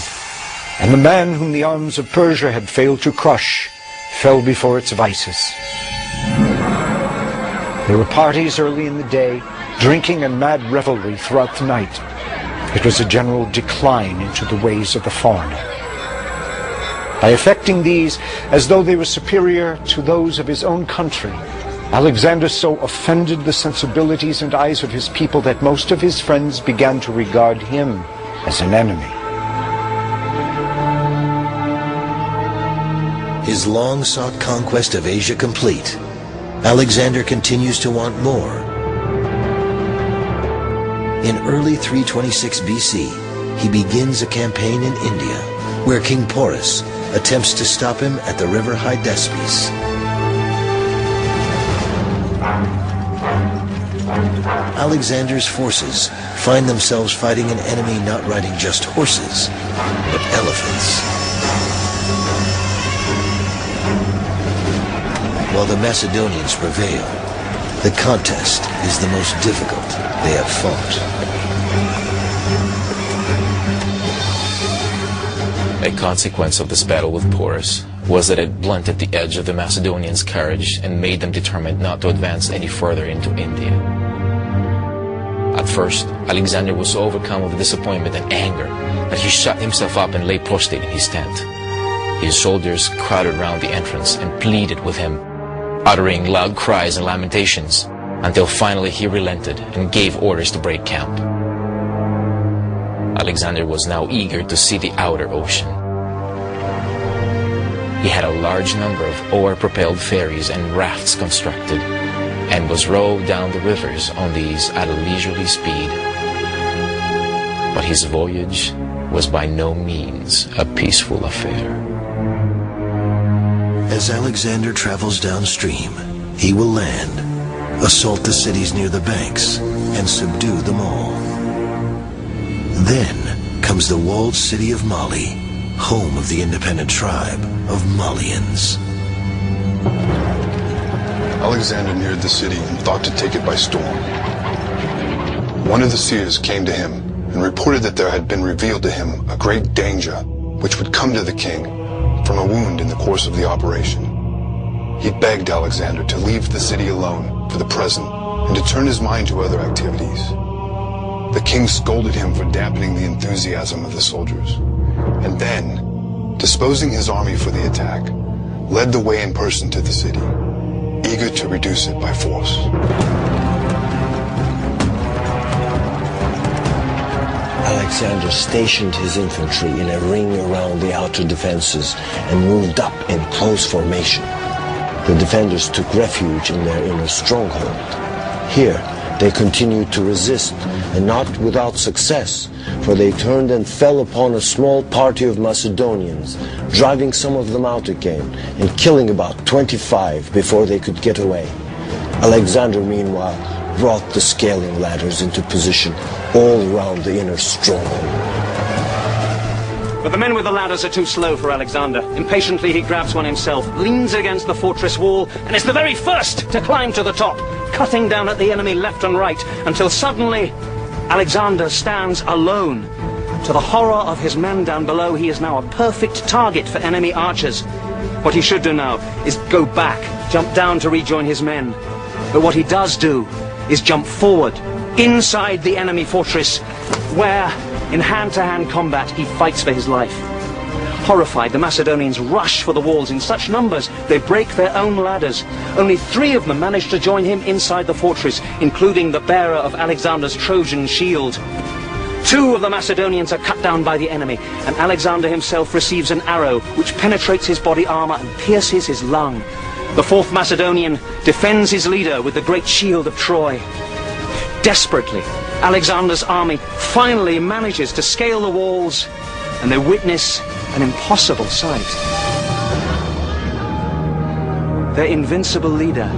and the man whom the arms of Persia had failed to crush fell before its vices. There were parties early in the day, drinking and mad revelry throughout the night. It was a general decline into the ways of the foreigner. By affecting these as though they were superior to those of his own country, Alexander so offended the sensibilities and eyes of his people that most of his friends began to regard him as an enemy. His long-sought conquest of Asia complete, Alexander continues to want more. In early 326 BC, he begins a campaign in India, where King Porus attempts to stop him at the river Hydaspes. Alexander's forces find themselves fighting an enemy not riding just horses, but elephants. While the Macedonians prevail, the contest is the most difficult they have fought. A consequence of this battle with Porus was that it blunted the edge of the Macedonians' courage and made them determined not to advance any further into India. At first, Alexander was so overcome with disappointment and anger that he shut himself up and lay prostrate in his tent. His soldiers crowded round the entrance and pleaded with him, uttering loud cries and lamentations, until finally he relented and gave orders to break camp. Alexander was now eager to see the outer ocean. He had a large number of oar-propelled ferries and rafts constructed, and was rowed down the rivers on these at a leisurely speed. But his voyage was by no means a peaceful affair. As Alexander travels downstream, he will land, assault the cities near the banks, and subdue them all. Then comes the walled city of Mali, home of the independent tribe of Malians. Alexander neared the city and thought to take it by storm. One of the seers came to him and reported that there had been revealed to him a great danger which would come to the king from a wound in the course of the operation. He begged Alexander to leave the city alone for the present and to turn his mind to other activities. The king scolded him for dampening the enthusiasm of the soldiers, and then, disposing his army for the attack, led the way in person to the city, eager to reduce it by force. Alexander stationed his infantry in a ring around the outer defenses and moved up in close formation. The defenders took refuge in their inner stronghold. Here, they continued to resist, and not without success, for they turned and fell upon a small party of Macedonians, driving some of them out again, and killing about 25 before they could get away. Alexander, meanwhile, brought the scaling ladders into position all around the inner stronghold. But the men with the ladders are too slow for Alexander. Impatiently he grabs one himself, leans against the fortress wall, and is the very first to climb to the top, cutting down at the enemy left and right, until suddenly Alexander stands alone. To the horror of his men down below, he is now a perfect target for enemy archers. What he should do now is go back, jump down to rejoin his men. But what he does do is jump forward, inside the enemy fortress, where, in hand-to-hand combat, he fights for his life. Horrified, the Macedonians rush for the walls in such numbers they break their own ladders. Only 3 of them manage to join him inside the fortress, including the bearer of Alexander's Trojan shield. 2 of the Macedonians are cut down by the enemy, and Alexander himself receives an arrow which penetrates his body armor and pierces his lung. The 4th Macedonian defends his leader with the great shield of Troy. Desperately, Alexander's army finally manages to scale the walls, and they witness an impossible sight. Their invincible leader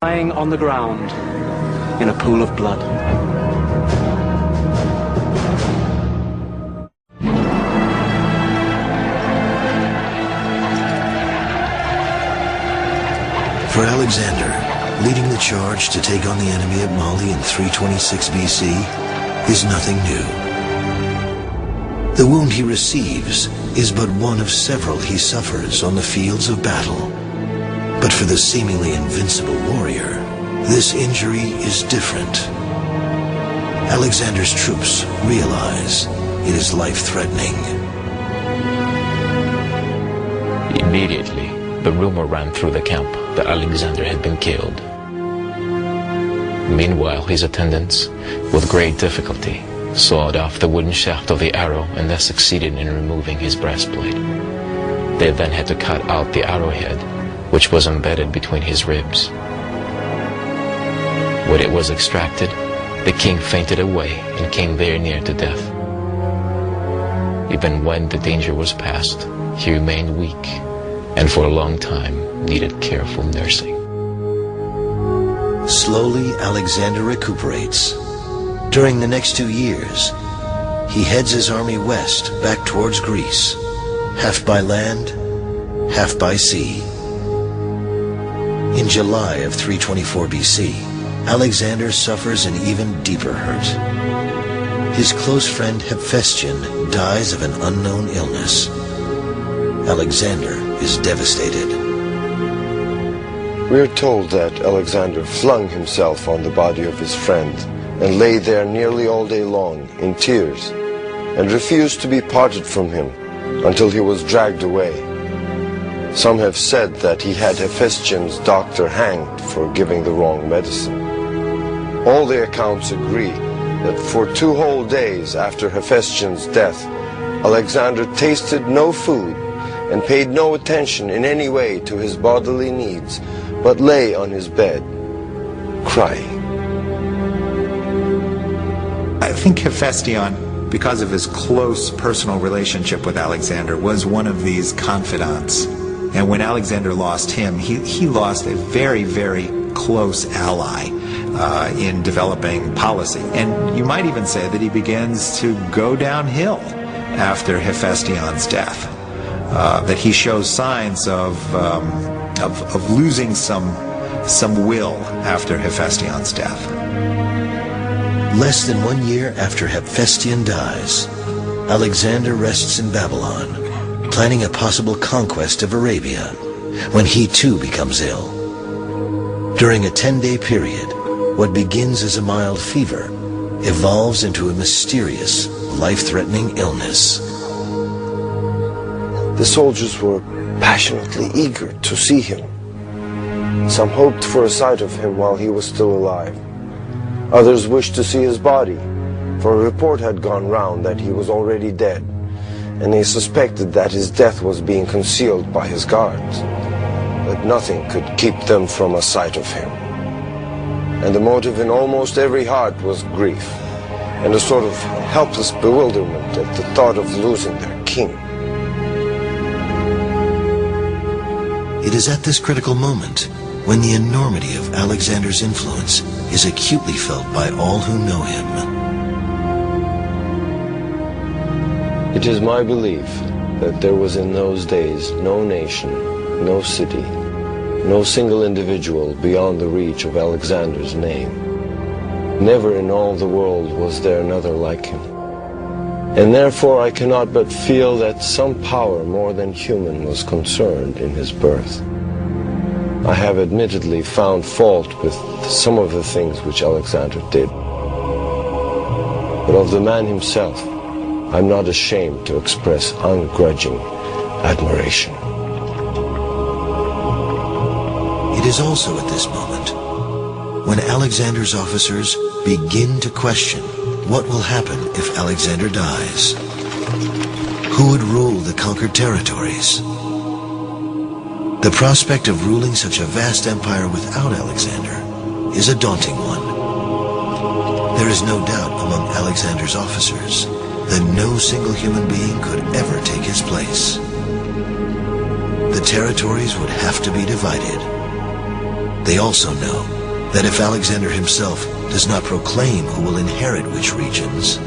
lying on the ground in a pool of blood. For Alexander, leading the charge to take on the enemy at Mali in 326 BC is nothing new. The wound he receives is but one of several he suffers on the fields of battle. But for the seemingly invincible warrior, this injury is different. Alexander's troops realize it is life-threatening. Immediately, the rumor ran through the camp that Alexander had been killed. Meanwhile, his attendants, with great difficulty, sawed off the wooden shaft of the arrow and thus succeeded in removing his breastplate. They then had to cut out the arrowhead, which was embedded between his ribs. When it was extracted, the king fainted away and came very near to death. Even when the danger was past, he remained weak and for a long time needed careful nursing. Slowly, Alexander recuperates. During the next 2 years, he heads his army west back towards Greece, half by land, half by sea. In July of 324 BC, Alexander suffers an even deeper hurt. His close friend Hephaestion dies of an unknown illness. Alexander is devastated. We are told that Alexander flung himself on the body of his friend and lay there nearly all day long in tears and refused to be parted from him until he was dragged away. Some have said that he had Hephaestion's doctor hanged for giving the wrong medicine. All the accounts agree that for 2 whole days after Hephaestion's death, Alexander tasted no food and paid no attention in any way to his bodily needs, but lay on his bed, crying. I think Hephaestion, because of his close personal relationship with Alexander, was one of these confidants. And when Alexander lost him, he lost a very, very close ally in developing policy. And you might even say that he begins to go downhill after Hephaestion's death. That he shows signs of losing some will after Hephaestion's death. Less than 1 year after Hephaestion dies, Alexander rests in Babylon, planning a possible conquest of Arabia, when he too becomes ill. During a 10-day period, what begins as a mild fever evolves into a mysterious, life-threatening illness. The soldiers were passionately eager to see him. Some hoped for a sight of him while he was still alive. Others wished to see his body, for a report had gone round that he was already dead, and they suspected that his death was being concealed by his guards. But nothing could keep them from a sight of him. And the motive in almost every heart was grief, and a sort of helpless bewilderment at the thought of losing their king. It is at this critical moment when the enormity of Alexander's influence is acutely felt by all who know him. It is my belief that there was in those days no nation, no city, no single individual beyond the reach of Alexander's name. Never in all the world was there another like him. And therefore I cannot but feel that some power more than human was concerned in his birth. I have admittedly found fault with some of the things which Alexander did. But of the man himself, I'm not ashamed to express ungrudging admiration. It is also at this moment when Alexander's officers begin to question what will happen if Alexander dies. Who would rule the conquered territories? The prospect of ruling such a vast empire without Alexander is a daunting one. There is no doubt among Alexander's officers that no single human being could ever take his place. The territories would have to be divided. They also know that if Alexander himself does not proclaim who will inherit which regions,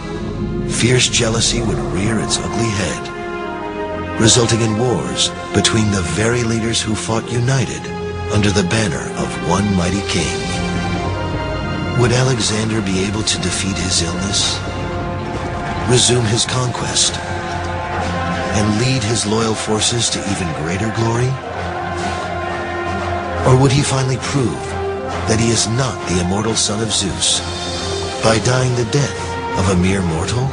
fierce jealousy would rear its ugly head, resulting in wars between the very leaders who fought united under the banner of one mighty king. Would Alexander be able to defeat his illness, resume his conquest, and lead his loyal forces to even greater glory? Or would he finally prove that he is not the immortal son of Zeus by dying the death of a mere mortal?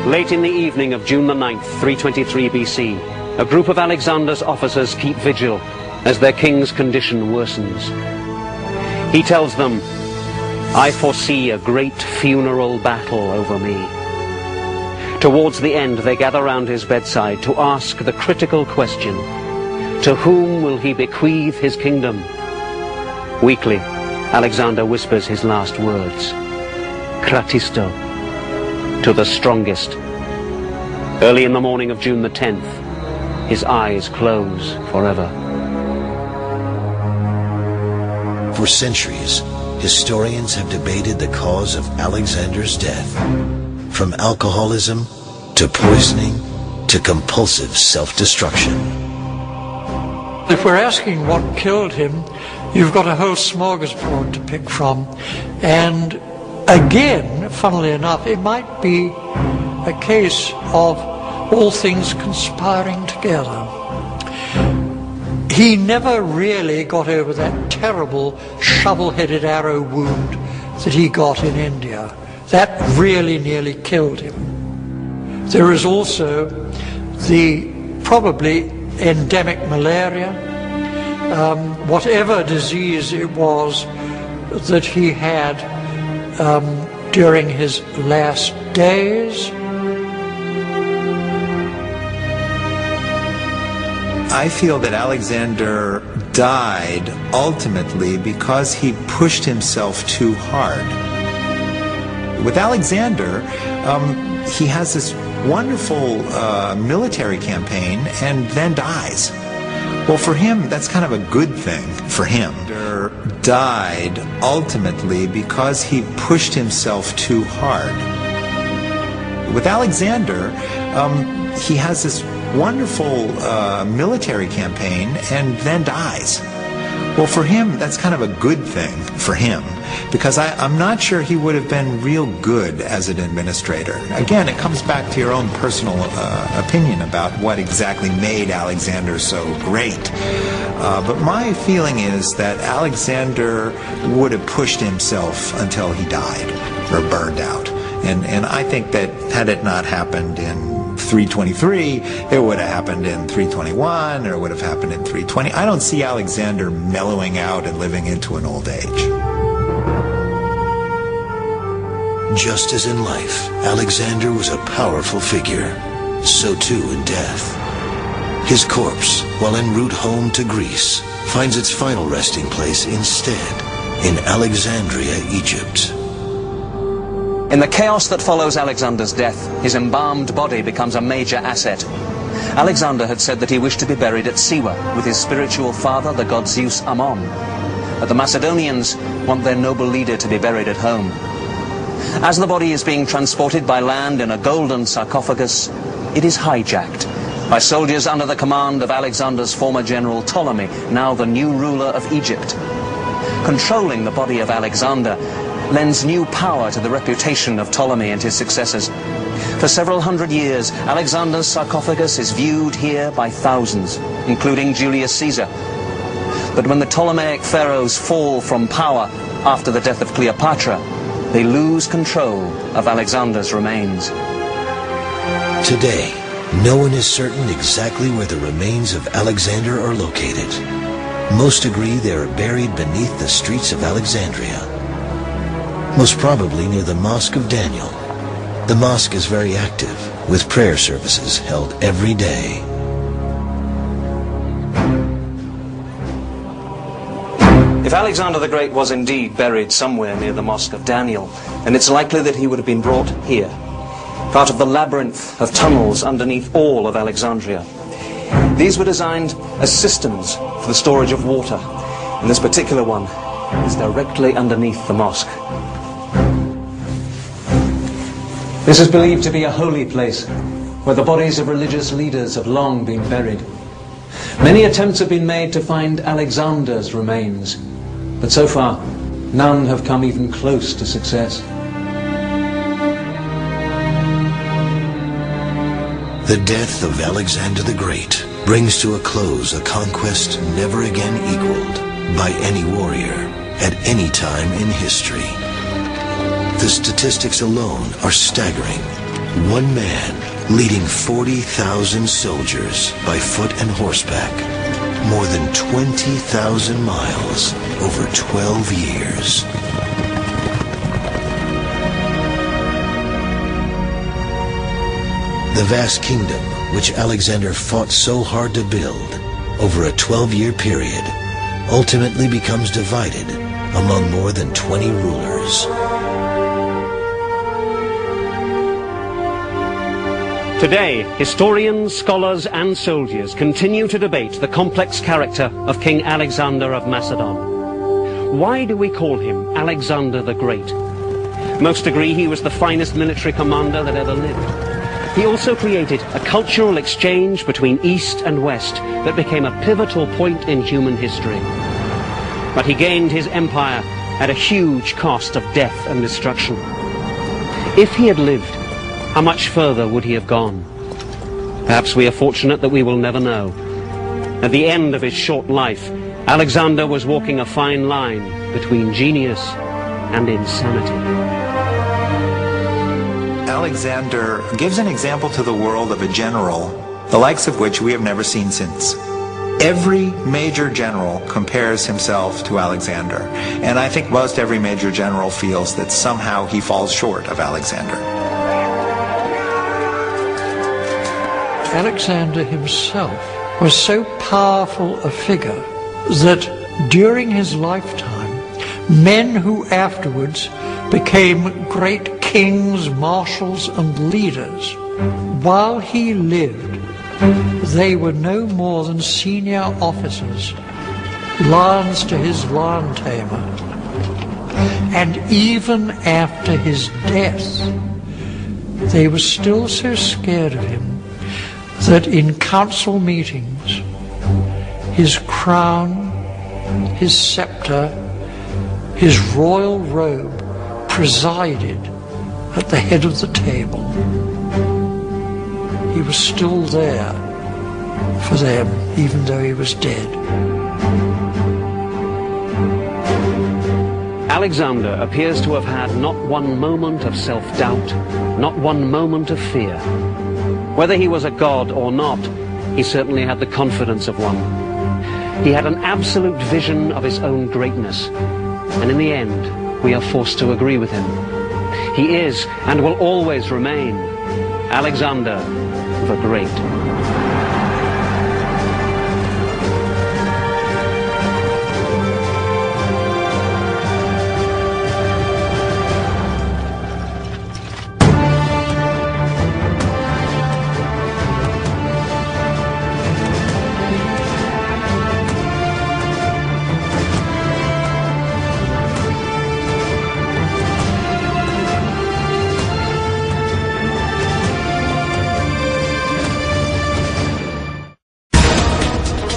Late in the evening of June the 9th, 323 BC, a group of Alexander's officers keep vigil as their king's condition worsens. He tells them, "I foresee a great funeral battle over me." Towards the end, they gather round his bedside to ask the critical question, to whom will he bequeath his kingdom? Weakly, Alexander whispers his last words, "Kratisto," to the strongest, Early in the morning of June the 10th, his eyes close forever. For centuries, historians have debated the cause of Alexander's death, from alcoholism to poisoning to compulsive self-destruction. If we're asking what killed him, you've got a whole smorgasbord to pick from. And again, funnily enough, it might be a case of all things conspiring together. He never really got over that terrible shovel-headed arrow wound that he got in India. That really nearly killed him. There is also the probably endemic malaria, whatever disease it was that he had during his last days. I feel that Alexander died ultimately because he pushed himself too hard. With Alexander, he has this wonderful military campaign and then dies. Well, for him, that's kind of a good thing for him. Alexander died ultimately because he pushed himself too hard. With Alexander, he has this wonderful military campaign and then dies. Well, for him, that's kind of a good thing for him, because I'm not sure he would have been real good as an administrator. Again, it comes back to your own personal opinion about what exactly made Alexander so great. But my feeling is that Alexander would have pushed himself until he died or burned out. And I think that had it not happened in 323, it would have happened in 321, or it would have happened in 320. I don't see Alexander mellowing out and living into an old age. Just as in life, Alexander was a powerful figure, so too in death. His corpse, while en route home to Greece, finds its final resting place instead in Alexandria, Egypt. In the chaos that follows Alexander's death, his embalmed body becomes a major asset. Alexander had said that he wished to be buried at Siwa with his spiritual father, the god Zeus Ammon. But the Macedonians want their noble leader to be buried at home. As the body is being transported by land in a golden sarcophagus, it is hijacked by soldiers under the command of Alexander's former general Ptolemy, now the new ruler of Egypt. Controlling the body of Alexander lends new power to the reputation of Ptolemy and his successors. For several hundred years, Alexander's sarcophagus is viewed here by thousands, including Julius Caesar. But when the Ptolemaic pharaohs fall from power after the death of Cleopatra, they lose control of Alexander's remains. Today, no one is certain exactly where the remains of Alexander are located. Most agree they are buried beneath the streets of Alexandria, most probably near the Mosque of Daniel. The mosque is very active, with prayer services held every day. If Alexander the Great was indeed buried somewhere near the Mosque of Daniel, then it's likely that he would have been brought here, part of the labyrinth of tunnels underneath all of Alexandria. These were designed as cisterns for the storage of water, and this particular one is directly underneath the mosque. This is believed to be a holy place, where the bodies of religious leaders have long been buried. Many attempts have been made to find Alexander's remains, but so far, none have come even close to success. The death of Alexander the Great brings to a close a conquest never again equaled by any warrior at any time in history. The statistics alone are staggering. One man leading 40,000 soldiers by foot and horseback, more than 20,000 miles over 12 years. The vast kingdom which Alexander fought so hard to build over a 12-year period ultimately becomes divided among more than 20 rulers. Today, historians, scholars and soldiers continue to debate the complex character of King Alexander of Macedon. Why do we call him Alexander the Great? Most agree he was the finest military commander that ever lived. He also created a cultural exchange between East and West that became a pivotal point in human history. But he gained his empire at a huge cost of death and destruction. If he had lived, how much further would he have gone? Perhaps we are fortunate that we will never know. At the end of his short life, Alexander was walking a fine line between genius and insanity. Alexander gives an example to the world of a general, the likes of which we have never seen since. Every major general compares himself to Alexander, and I think most every major general feels that somehow he falls short of Alexander. Alexander himself was so powerful a figure that during his lifetime, men who afterwards became great kings, marshals, and leaders, while he lived, they were no more than senior officers, lions to his lion tamer. And even after his death, they were still so scared of him that in council meetings, his crown, his scepter, his royal robe presided at the head of the table. He was still there for them, even though he was dead. Alexander appears to have had not one moment of self-doubt, not one moment of fear. Whether he was a god or not, he certainly had the confidence of one. He had an absolute vision of his own greatness, and in the end, we are forced to agree with him. He is, and will always remain, Alexander the Great.